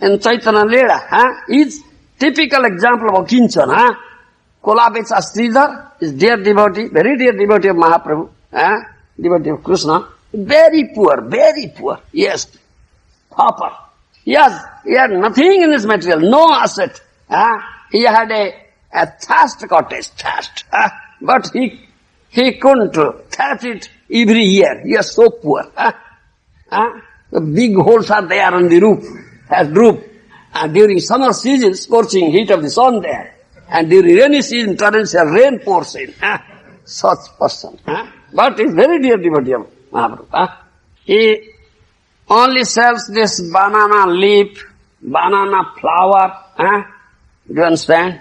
in Chaitanya Leela, is typical example of akinchana. Kolabecha Sridhar is dear devotee, very dear devotee of Mahaprabhu, devotee of Krishna, very poor, yes, pauper. He had nothing in his material, no asset. He had a thatched cottage, but he couldn't thatch it every year. He was so poor. The big holes are there on the roof, as roof. And during summer season, scorching heat of the sun there. And during rainy season, torrential rain pours in. Such person. But he's very dear devotee of Mahaprabhu. He only sells this banana leaf, banana flower. Do you understand?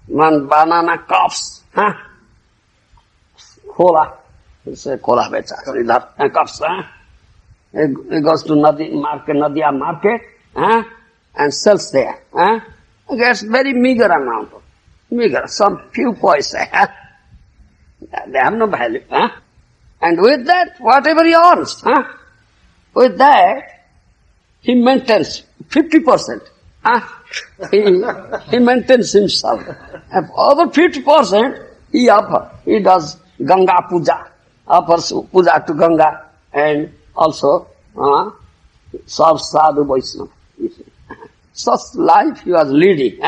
One banana cups. Cola. It's a cola becha. Cups. He goes to Nadia market. And sells there. Gets very meager amount. Some few paisa. They have no value. And with that, whatever he earns, with that, he maintains 50%. He maintains himself. And other 50%, he does Ganga Puja, offers puja to Ganga, and also serves Sadhu Vaishnava. Such life he was leading.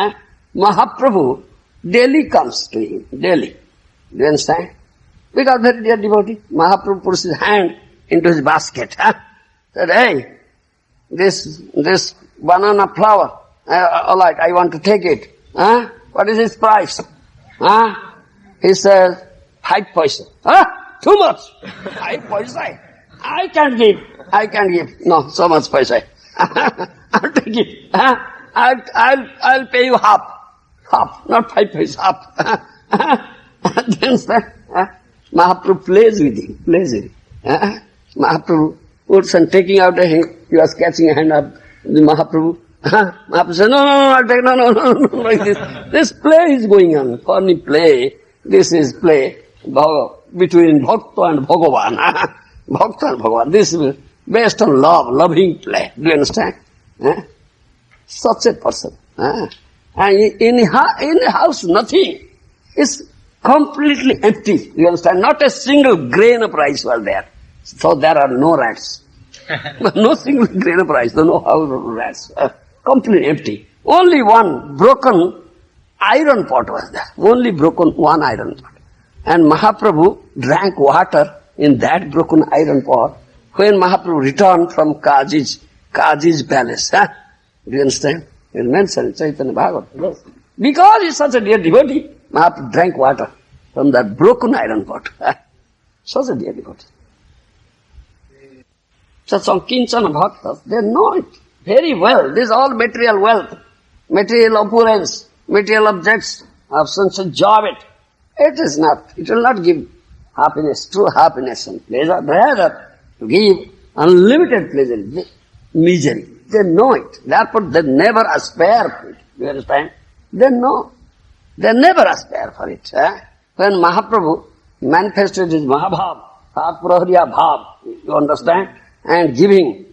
Mahaprabhu daily comes to him, daily. Do you understand? Because very dear devotee, Mahaprabhu puts his hand into his basket. Said, hey, this banana flower, all right, I want to take it. What is its price? He says, 5 paisa. Too much. 5 paisa. I can't give. No, so much paisa. I'll take it. I'll pay you half. Half, not 5 paisa, half. Then Mahaprabhu plays with him. Mahaprabhu puts and taking out a hand. He was catching a hand of the Mahaprabhu. Mahaprabhu said, no, I'll take, no, like this. This play is going on, funny play. This is play between Bhakta and Bhagavan. Bhakta and Bhagavan. This is based on love, loving play. Do you understand? Such a person. And in the house, nothing. It's completely empty. You understand? Not a single grain of rice was there. So there are no rats. No single grain of rice, no house rats. Completely empty. Only one broken iron pot was there. Only broken one iron pot. And Mahaprabhu drank water in that broken iron pot when Mahaprabhu returned from Kaji's palace. Do you understand? It mentioned in Chaitanya Bhagavatam. Because he's such a dear devotee, Mahaprabhu drank water from that broken iron pot. Such a dear devotee. Such Kinchana Bhaktas, they know it very well. This is all material wealth, material opulence, material objects of sense enjoyment. It is not. It will not give happiness, true happiness and pleasure. Rather, to give unlimited pleasure, misery. They know it. Therefore, they never aspire for it. You understand? They know. They never aspire for it. When Mahaprabhu manifested his Mahabhav, Tatprahriya Bhav, you understand? And giving,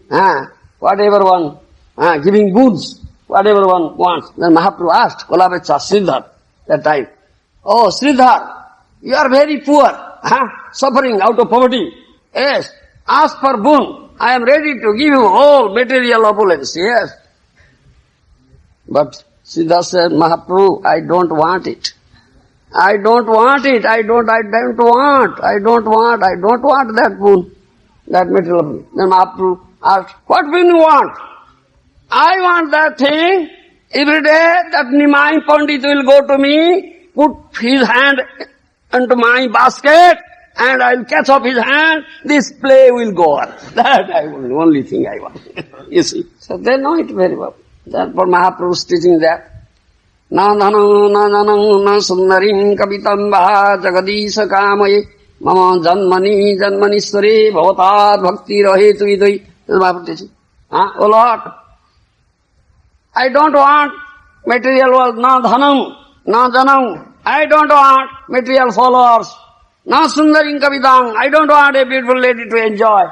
whatever one, giving goods, whatever one wants. Then Mahaprabhu asked Kolabecha Sridhar that time, oh Sridhar, you are very poor, suffering out of poverty. Yes, ask for boon. I am ready to give you all material opulence. Yes. But Sridhar said, Mahaprabhu, I don't want it. I don't want that boon. That material. Then Mahaprabhu asked, what will you want? I want that thing. Every day that Nimai Pandit will go to me, put his hand into my basket, and I'll catch up his hand, this play will go on. That I want, the only thing I want. You see. So they know it very well. Therefore Mahaprabhu is teaching that. Na dhanam na janam na sundarim kavitam vaha jagadisha kamaye mama janmani janmanisware bhavatar bhakti rahetu idai. This is Mahaprabhu teaching. Oh Lord, I don't want material wealth, na dhanam, na janam. I don't want material followers. Na sundarim kavidam. I don't want a beautiful lady to enjoy.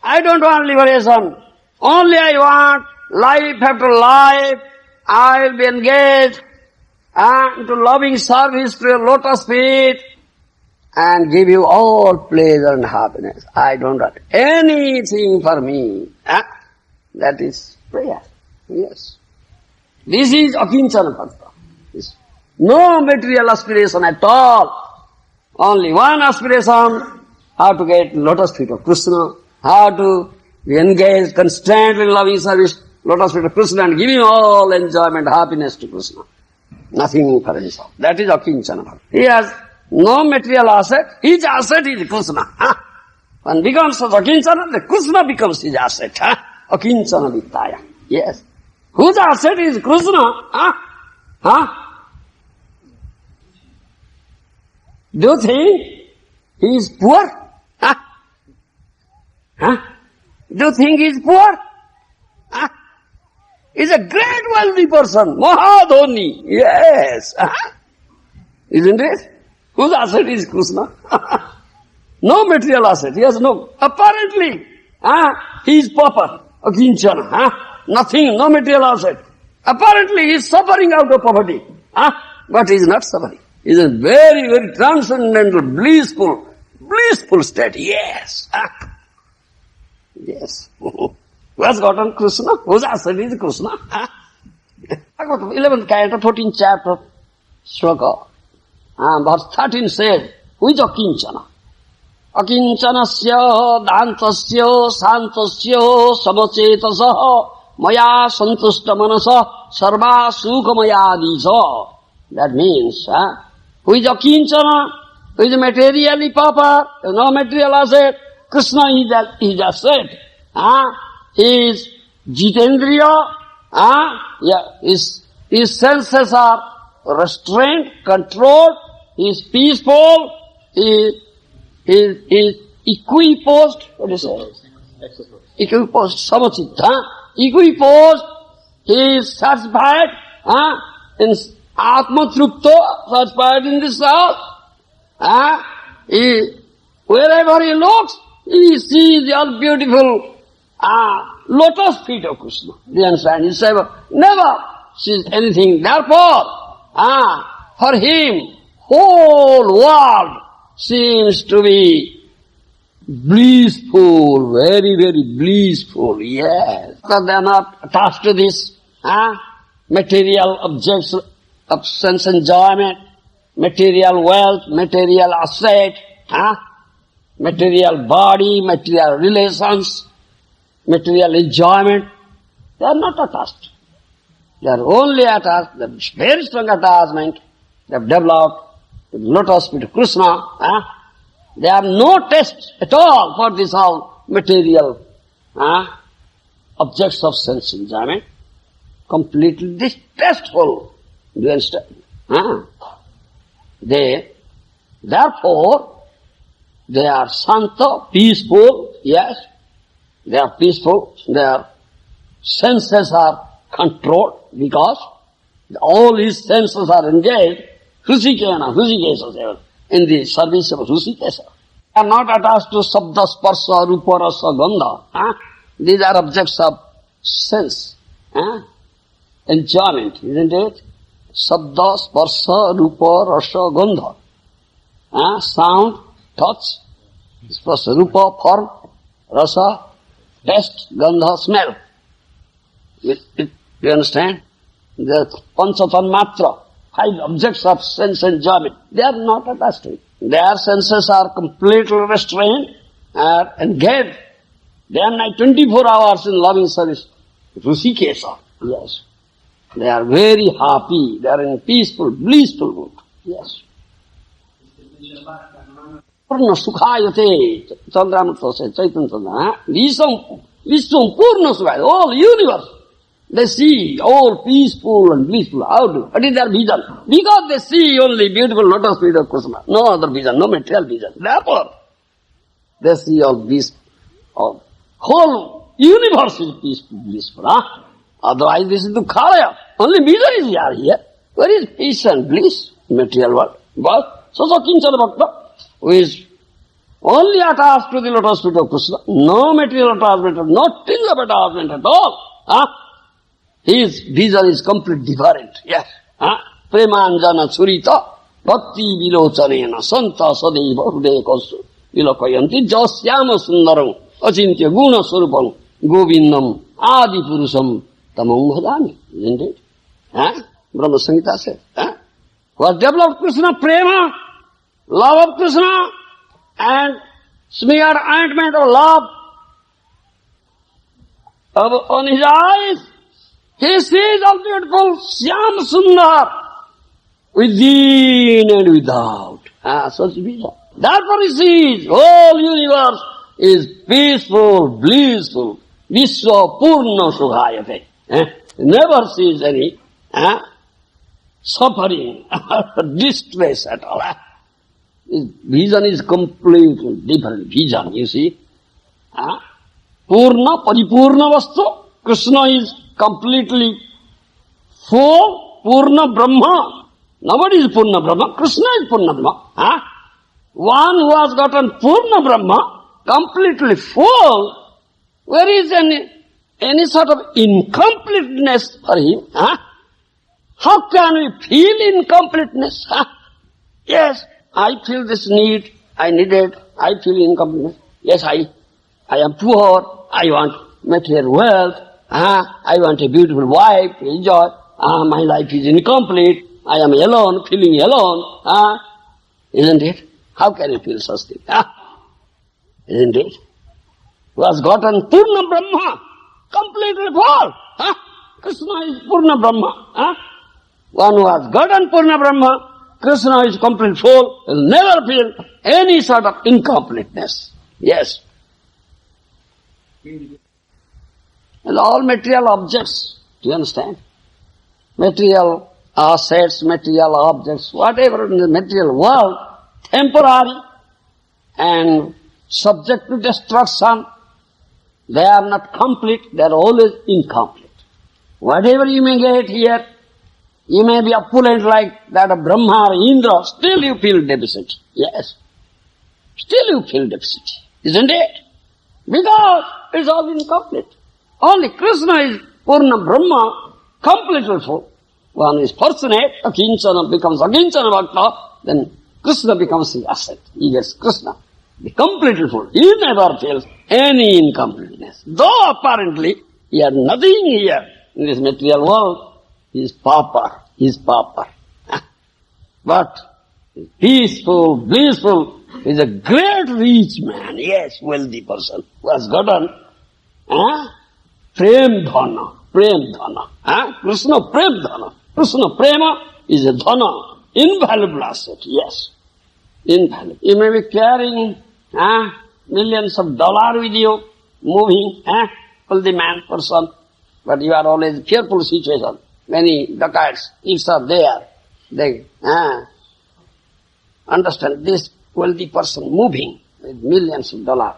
I don't want liberation. Only I want life after life. I will be engaged into loving service to your lotus feet and give you all pleasure and happiness. I don't want anything for me. That is prayer. Yes. This is Akinchana Bhakta. No material aspiration at all. Only one aspiration, how to get lotus feet of Krishna, how to be engaged constantly in loving service, lotus feet of Krishna and giving all enjoyment, happiness to Krishna. Nothing for himself. That is Akinchana Bhakta. He has no material asset. His asset is Krishna. When becomes Akinchana, the Krishna becomes his asset. Akinchana Vittaya. Yes. Whose asset is Krishna? Do you think he is poor? Do you think he is poor? He is a great wealthy person. Mahadhoni. Yes. Isn't it? Whose asset is Krishna? No material asset. He has no, apparently, he is pauper, akinchana, nothing, no material asset. Apparently he is suffering out of poverty, but he is not suffering. He is a very, very transcendental, blissful state. Yes. Yes. Who has gotten Krishna? Whose asset is Krishna? 11th canto, 14th chapter, Shloka. Verse 13 says, who is Akinchana? Akincanasya dantasya santasya samachetasah maya santushta manasa sarva sukhamayadisa. That means, who is Akinchana? Who is materially pauper? No material asset. Krishna is asset. He is Jitendriya. His senses are restrained, controlled. He is peaceful. He is equiposed. What do you say? Equiposed. Samachitta. Equiposed. He is satisfied. In Atma Trupto, satisfied in this house. Wherever he looks, he sees the beautiful lotus feet of Krishna. Do you understand? He never sees anything. Therefore, for him, whole world seems to be blissful, very, very blissful, yes. Because they are not attached to this material objects of sense enjoyment, material wealth, material asset, material body, material relations, material enjoyment. They are not attached. They are only attached, the very strong attachment they have developed to the lotus feet of Krishna. They have no taste at all for this all material objects of sense enjoyment. Completely distasteful. Do you understand? Therefore, they are santa, peaceful, yes. They are peaceful. Their senses are controlled because all his senses are engaged Hrusikesha, in the service of Hrusikesha. They are not attached to sabda, sparsa, rupa, rasa, gandha. These are objects of sense, enjoyment, isn't it? Sabda, sparsa, rupa, rasa, gandha. Sound, touch, sparsa, rupa, form, rasa, taste, gandha, smell. Do you understand? The panchatanmatra, 5 objects of sense enjoyment, they are not attached to it. Their senses are completely restrained and engaged. Day and night, 24 hours in loving service. Hrusikesha, yes. They are very happy. They are in peaceful, blissful mood. Yes. Purna sukhayate, Chandramurti said, Chaitanya Chandra, Vishwam Purna sukhayate, all universe. They see all peaceful and blissful. How do? What is their vision? Because they see only beautiful lotus feet of Krishna. No other vision, no material vision. Therefore, they see all this, whole universe is peaceful, blissful. Otherwise this is Dukkhalaya. Only vision is here. Where is peace and bliss in material world? But so Kinchana Bhakta, who is only attached to the lotus feet of Krishna, no material attachment, nothing of attachment at all. His vision is completely different. Yes. Premanjana surita bhakti vilochanena santa sadeva hrudekosu vilokayanti jasyama sundaram achintya guna surupam govindam adi purusham tamam bhadami. Isn't it? Brahma Samhita says. Who has developed Krishna prema, love of Krishna, and smeared ointment of love on his eyes. He sees all beautiful Syam Sundar within and without. Such vision. Therefore he sees whole universe is peaceful, blissful. Vishwa Purna Sukhayate. He never sees any suffering, distress at all. His vision is completely different vision, you see. Purna, Paripurna Vastu. Krishna is completely full, Purna Brahma. Nobody is Purna Brahma. Krishna is Purna Brahma. One who has gotten Purna Brahma, completely full, where is any sort of incompleteness for him? Huh? How can we feel incompleteness? Huh? Yes, I feel this need, I need it, I feel incompleteness. Yes, I am poor, I want material wealth, I want a beautiful wife to enjoy, my life is incomplete, I am alone, feeling alone, isn't it? How can you feel such thing? Isn't it? Who has gotten Purna Brahma, completely full. Krishna is Purna Brahma. One who has gotten Purna Brahma, Krishna is completely full, will never feel any sort of incompleteness. Yes. And all material objects, do you understand? Material assets, material objects, whatever in the material world, temporary and subject to destruction. They are not complete, they are always incomplete. Whatever you may get here, you may be opulent like that of Brahma or Indra, still you feel deficit. Yes. Still you feel deficit, isn't it? Because it's all incomplete. Only Krishna is Purna Brahma, completely full. One is fortunate, Akinchana becomes Akinchana Bhakta, then Krishna becomes his asset. He gets Krishna. Be completely full. He never feels any incompleteness. Though apparently he had nothing here in this material world, he is pauper. He is pauper. But peaceful, blissful, he is a great rich man. Yes, wealthy person who has gotten Prem Dhana. Prem Dhana. Krishna Prem Dhana. Krishna Prema is a dhana. Invaluable asset. Yes. Invaluable. You may be carrying millions of dollars with you, moving, wealthy man, person, but you are always in a fearful situation. Many dacoits, thieves are there. They understand this wealthy person moving with millions of dollars.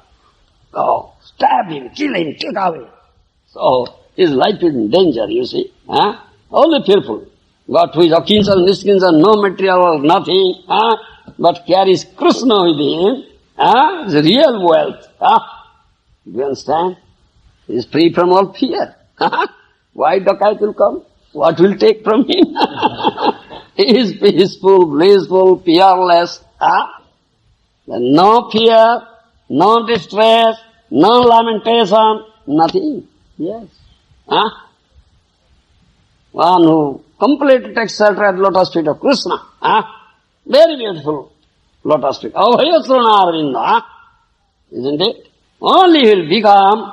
Go, stab him, kill him, take away. So his life is in danger, you see. Only fearful. But who is Akinchana, Nischinchana, no material, nothing, but carries Krishna with him, is real wealth. Do you understand? He is free from all fear. Why dacoit will come? What will take from him? He is peaceful, blissful, fearless. No fear, no distress, no lamentation, nothing. Yes. One who completely takes shelter at lotus feet of Krishna. Very beautiful lotus feet. Abhayasrana, isn't it? Only he will become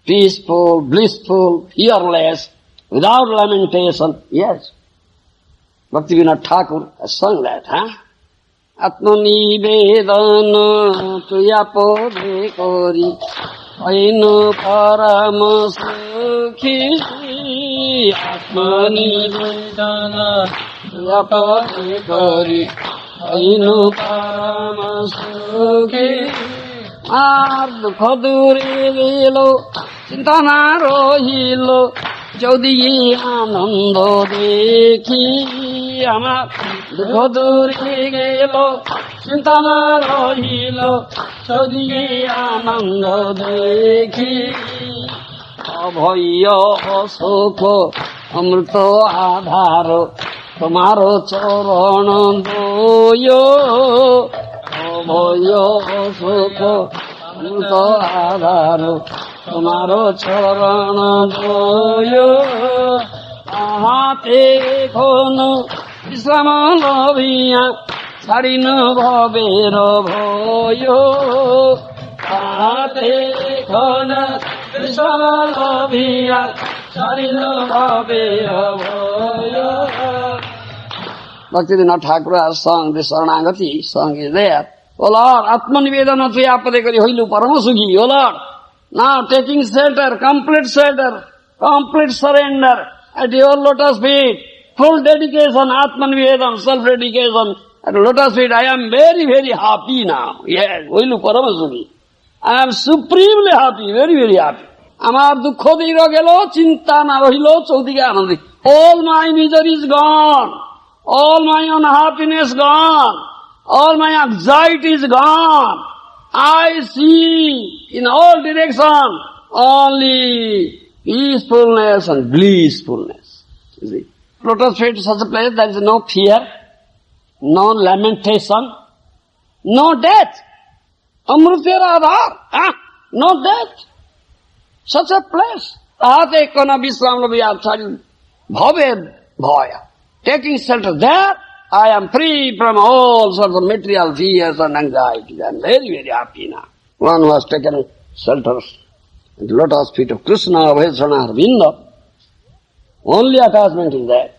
peaceful, blissful, fearless, without lamentation. Yes. Bhaktivinoda Thakur has sung that. Atmanivedana tuya pode kori ainu parama sukhi. Atmanivedana tuya pode kori ainu parama sukhi. Ar dukha dure velo chintana rohilo Jodi anando dekhi amar dukha dure gelo chintana rohilo Jodi anando dekhi abhaya sukho amrito adharo tomaro charan doyo abhaya sukho amrito adharo Tomaro charan doyo ahate kono Islam loviya sarino bhavero bhoyo ahate kono Islam loviya sarino bhavero bhoyo. Bhaktivinoda Thakur has sung this Saranagati song is there. O Lord, Atmanivedana tuya pade kari hoilu paramasugi. O Lord, now taking shelter, complete surrender at your lotus feet, full dedication, Atmanivedana, self-dedication at lotus feet. I am very, very happy now. Yes, hoilu paramasugi. I am supremely happy, very, very happy. Amar dukho dira gelo, chinta na rohilo, chaudike anandi. All my misery is gone. All my unhappiness gone. All my anxiety is gone. I see in all directions only peacefulness and blissfulness. You see, lotus feet is such a place there is no fear, no lamentation, no death. Amrutya Radha, no death. Such a place. Ahate kona visram labhyachari bhave bhaya. Taking shelter there, I am free from all sorts of material fears and anxieties. I am very, very happy now. One who has taken shelter at the lotus feet of Krishna, Vaishnava, Arvinda, only attachment is there.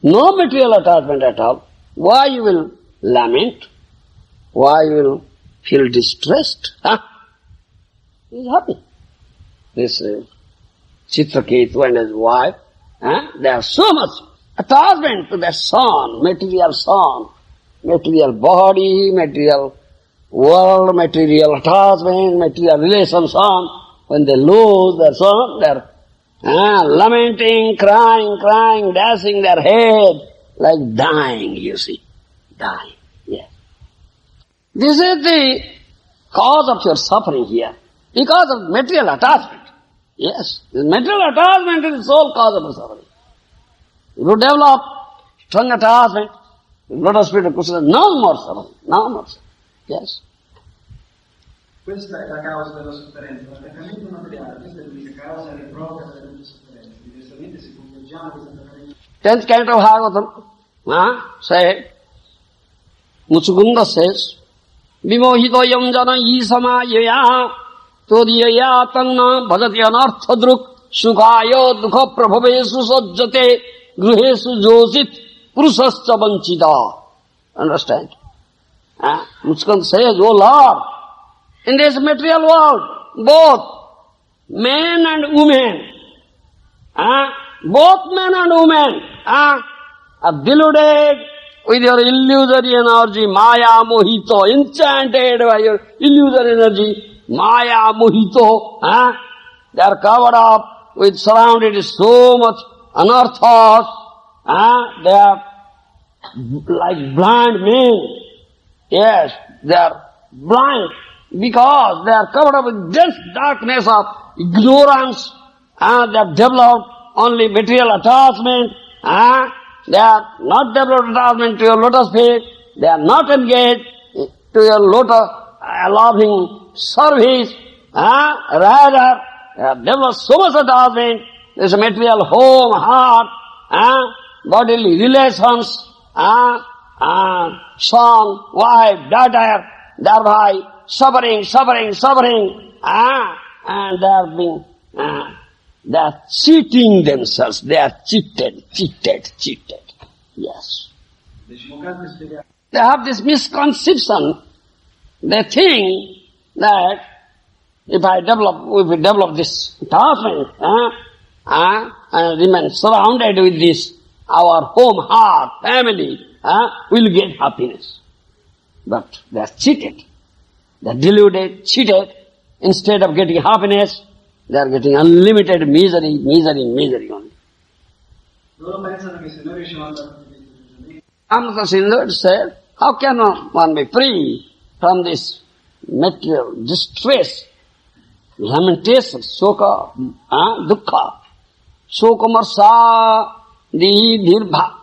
No material attachment at all. Why you will lament? Why you will feel distressed? He is happy. This Chitraketu and his wife, they have so much attachment to their son, material body, material world, material attachment, material relation son. When they lose their son, they are lamenting, crying, dashing their head, like dying, you see. Dying, yes. This is the cause of your suffering here, because of material attachment. Yes, the material attachment is the sole cause of your suffering. If you develop strong attachment, lotus feet of Krishna, no more suffering, no more suffering. Yes. Questa è la causa della sofferenza, l'attaccamento materiale, questa è l'unica causa che provoca la sofferenza. Diversamente se convergiamo questo attaccamento. 10th canto of Bhagavatam, say, Muchukunda says, Vimohitoyam jana isama yaya todiyaya tanna bhajati anarthadruk sukhayo dukha prabhavesu sajjate gruhesu josit purusascha vanchita. Understand? Muchukunda says, O Lord, in this material world, both men and women, are deluded with your illusory energy, maya mohito, enchanted by your illusory energy, maya mohito. They are covered up with, surrounded with so much anarthas. They are like blind men. Yes, they are blind because they are covered up with dense darkness of ignorance. They have developed only material attachment. They are not developed attachment to your lotus feet. They are not engaged to your lotus loving service. Rather, they have developed so much attachment. There is a material home, heart, bodily relations, son, wife, daughter, thereby suffering, and they are being, they are cheating themselves. They are cheated. Yes. They have this misconception. They think that if we develop this attachment, and remain surrounded with this, our home, heart, family, will get happiness. But they are cheated. They are deluded, cheated. Instead of getting happiness, they are getting unlimited misery only. Amrita Sindhu said, how can one be free from this material distress, lamentation, soka, dukkha, sokamarsa, dirva,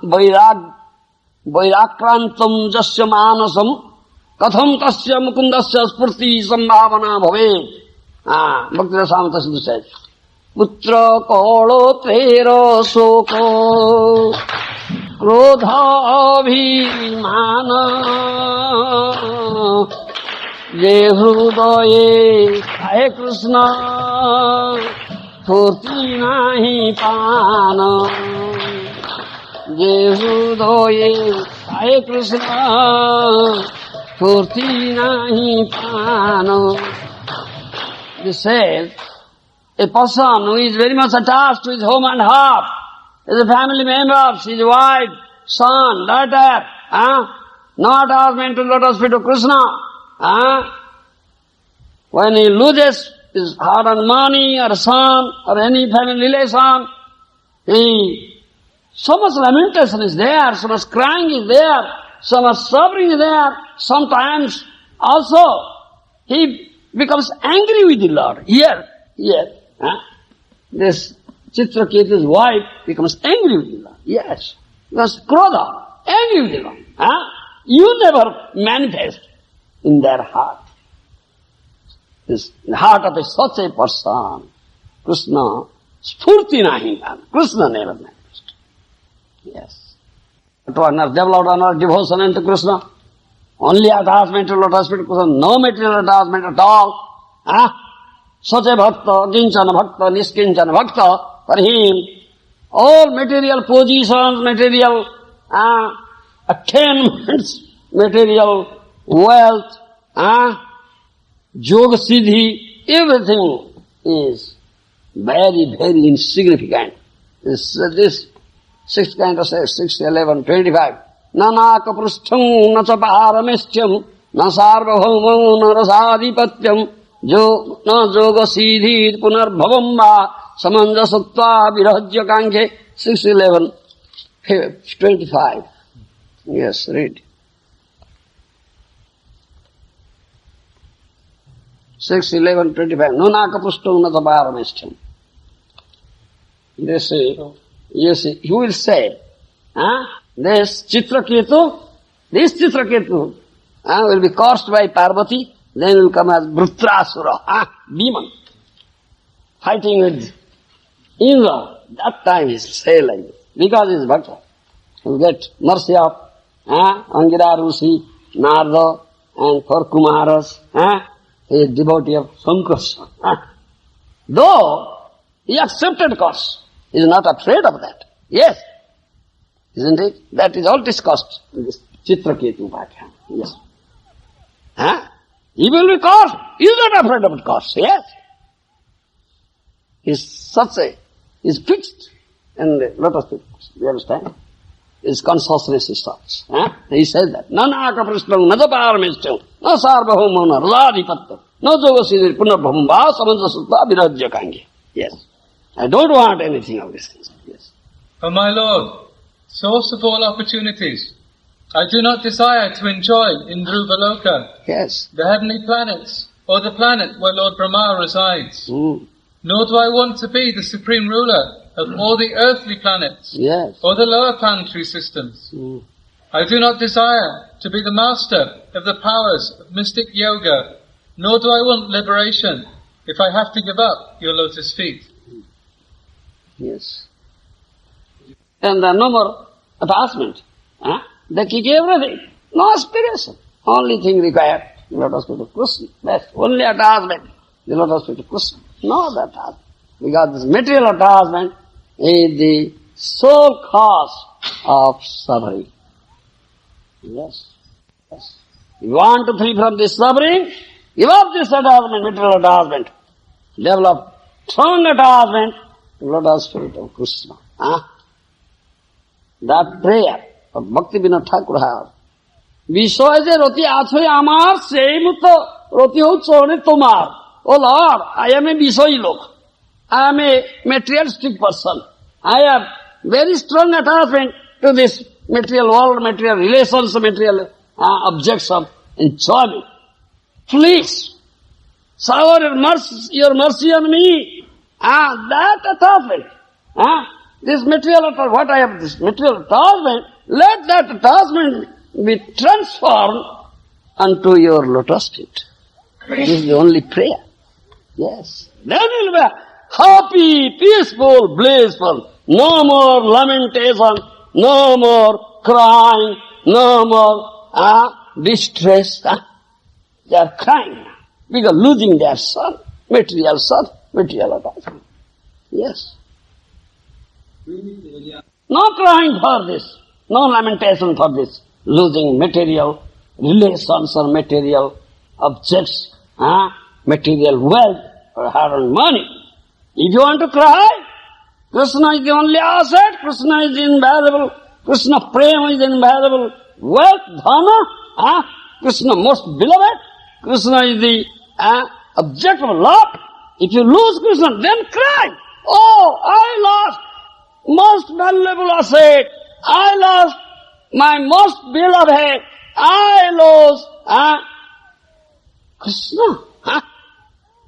vairagkrantam jasya manasam, katham tasya mukundasya spurti sambhavana bhave. Bhakti Rasamrita Sindhu says, putra kolo tera soko krodha abhimana je hrudaye hai Krishna phurti nahi pana je hrudaye hai Krishna phurti nahi pana. This says, a person who is very much attached to his home and heart, is a family member, his wife, son, daughter, no attachment to lotus feet of Krishna. When he loses his hard-earned money or son or any family relation, so much lamentation is there, so much crying is there, so much suffering is there, sometimes also he becomes angry with the Lord. Here, this Chitraketu's wife becomes angry with the Lord. Yes, because Krodha, angry with the Lord. You never manifest in their heart. This the heart of such a person, Krishna, spurti nahi, Krishna never manifests. Yes. Developed honor, devotion into Krishna. Only attachment to lotus feet, Krishna, no material attachment at all. Such a bhakta, kinchana bhakta, niskinchana bhakta, for him, all material positions, material attainments, material wealth, yoga siddhi, everything is very, very insignificant. This sixth canto says, 6, 11, 25. Nanaka prustham na chaparameshyam na sarvabhaumam na rasadhipatyam na yoga siddhi punarbhavam va samanjasatva virajya kankhe. 6, 11, 25. Yes, read. 6, 11, 25. Nanaka prustham na chaparameshyam. They say, yes, he will say, this Chitraketu will be cursed by Parvati, then will come as Vrutrasura, demon, fighting with Indra. That time he will say like this, because he is Bhakta. He will get mercy of Angira Rusi, Narada, and for Kumaras. He is devotee of Sankarsa. Though he accepted curse, he is not afraid of that. Yes. Isn't it? That is all discussed in this Chitraketu Bhakya. Yes. He will be cursed. He is not afraid of curse. Yes. He is fixed in the lotus feet. You understand? His consciousness starts. He says that. Nanaka prashnam nadaparameshyam na sarvabhaumam na radhipattam na jogasiddhi punarbhavam va samanjasatva virajya kange. Yes. I don't want anything of these things. Yes. O my Lord, source of all opportunities, I do not desire to enjoy in Dhruvaloka, yes, the heavenly planets, or the planet where Lord Brahma resides. Nor do I want to be the supreme ruler of all the earthly planets, yes, or the lower planetary systems. I do not desire to be the master of the powers of mystic yoga, nor do I want liberation if I have to give up your lotus feet. Yes. And no more attachment. They kick everything. No aspiration. Only thing required, the lotus feet of Krishna. That's only attachment, the lotus feet of Krishna. No other attachment. Because this material attachment is the sole cause of suffering. Yes. Yes. You want to free from this suffering? Give up this attachment, material attachment. Develop strong attachment, the lotus feet of Krishna. That prayer of Bhakti Vinod Thakur has. Vishoy je roti achoy amar, sei muto roti ho chone tomar. Oh Lord, I am a Vishoy lok. I am a materialistic person. I have very strong attachment to this material world, material relations, material objects of enjoyment. Please, shower your mercy on me. That attachment. This material attachment, what I have, this material attachment, let that attachment be transformed unto your lotus feet. This is the only prayer. Yes. Then you will be happy, peaceful, blissful. No more lamentation, no more crying, no more distress. They are crying because losing their son, material attachment. Yes. No crying for this, no lamentation for this, losing material relations or material objects, material wealth or hard-earned money. If you want to cry, Krishna is the only asset, Krishna is invaluable, Krishna prema is invaluable, wealth, dhana, Krishna most beloved, Krishna is the object of love. If you lose Krishna, then cry. Oh, I lost most valuable asset. I lost my most beloved. I lost Krishna,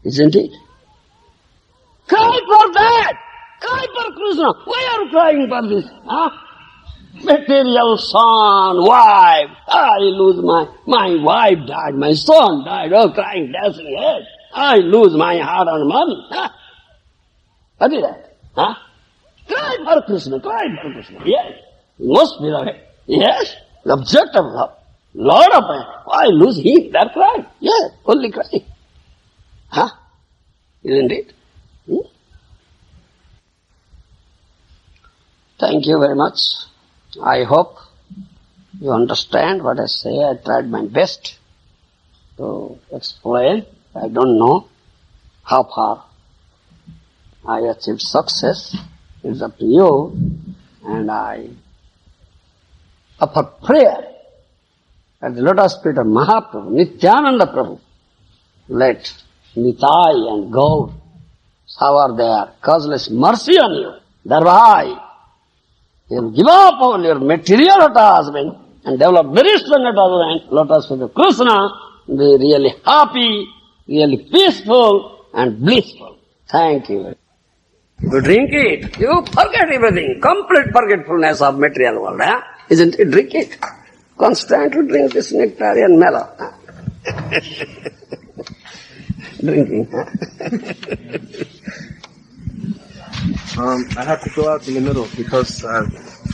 isn't it? Cry for that! Cry for Krishna! Why are you crying for this? Material son, wife, I lose my wife died, my son died, crying, dancing head. I lose my hard-earned money. What is that? Cry for Krishna, cry for Krishna. Yes, you must be right. Yes, the object of love. Lord of man, I lose him, that cry. Yes, only cry. Isn't it? Thank you very much. I hope you understand what I say. I tried my best to explain. I don't know how far I achieved success. It's up to you. And I offer prayer at the lotus feet of Mahaprabhu, Nityananda Prabhu. Let Nitai and Gaur shower their causeless mercy on you. Thereby, you'll give up all your material attachment and develop very strong attachment, lotus feet of Krishna, be really happy, really peaceful and blissful. Thank you. You drink it, you forget everything, complete forgetfulness of material world, isn't it? Drink it. Constantly drink this nectarian mellow. Drinking. I have to go out in the middle because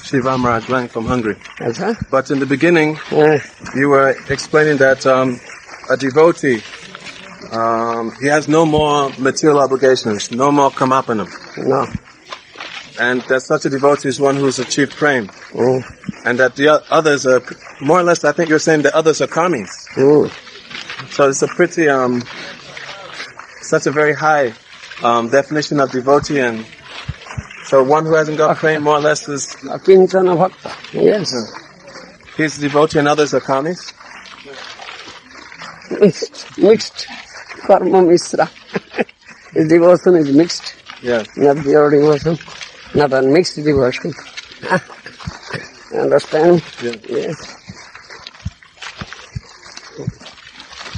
Shiva Maharaj went from Hungary. Yes, But in the beginning, you were explaining that a devotee, he has no more material obligations, no more kamapanam. No. And that such a devotee is one who's achieved prema. And that the others are, more or less, I think you're saying the others are karmis. So it's a pretty, such a very high definition of devotee, and so one who hasn't got prema more or less is... Akinchana bhakta, yes. He's a devotee and others are karmis? Mixed. Karma misra. His devotion is mixed. Yes. Not pure devotion. Not unmixed devotion. Understand? Yes.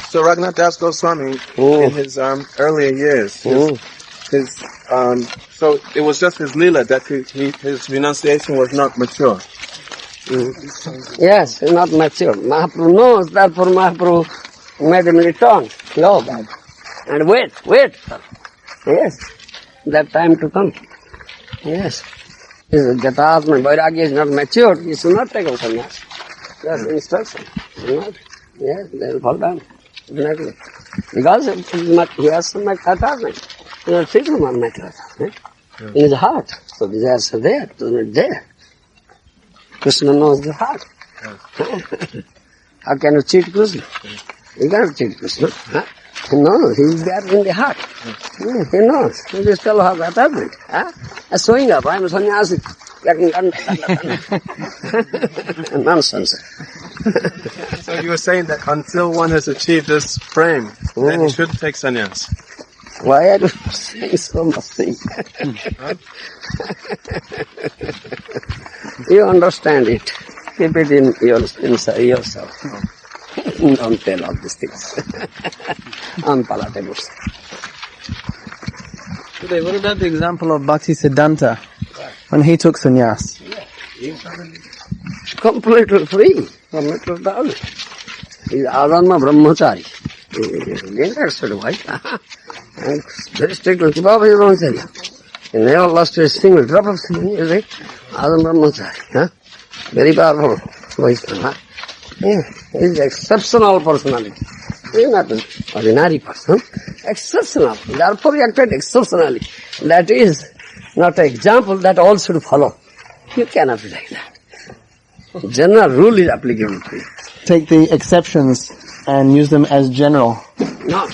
So Raghunath Das Goswami, in his earlier years, so it was just his lila that his renunciation was not mature. Yes, not mature. Mahaprabhu knows, therefore Mahaprabhu made him return. Slow. And wait. Yes, that time to come. Yes. His Jatasman, Vairagya is not matured, he should not take up sannyas. That's instruction. Yes, they will fall down. Definitely. Because he has some attachment. He has freedom of matter in his heart. So desires are there, it is not there. Krishna knows the heart. How can you cheat Krishna? You cannot cheat Krishna. No, he is there in the heart. He knows. He just tell how attachment. Showing up, I am a sannyasi. Nonsense. So you were saying that until one has achieved this frame, then he should take sannyas. Why are you saying so much thing? You understand it. Keep it inside yourself. Don't tell all these things. Unpalatable. Today, what about the example of Bhakti Siddhanta when he took sannyas? Completely free from material attachment. He is Ajanma Brahmachari. He didn't accept wife. And very strictly keep up his own area. He never lost a single drop of sin. He is Ajanma Brahmachari. Very powerful voice. He is exceptional personality. He is not an ordinary person. Exceptional. Therefore he acted exceptionally. That is not an example that all should follow. You cannot be like that. General rule is applicable to you. Take the exceptions and use them as general. No,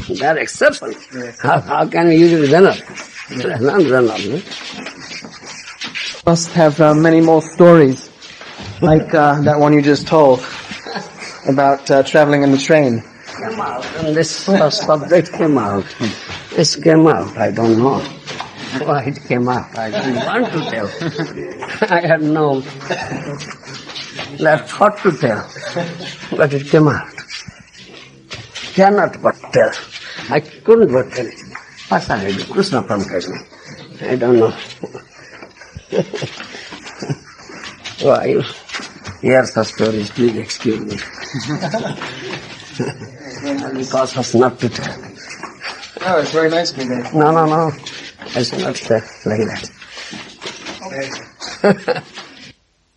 they are exceptions. How can we use it as general? Not general. Must have many more stories, like that one you just told about traveling in the train. Came out, and this subject came out. This came out, I don't know why it came out. I didn't want to tell. I had no that thought to tell, but it came out. cannot but tell. I couldn't but tell it. What shall I do? Krishna permitted me. I don't know. Why you hear such stories, please excuse me. Because it's not to tell. No, it's very nice of you, man. No. I should not say like that.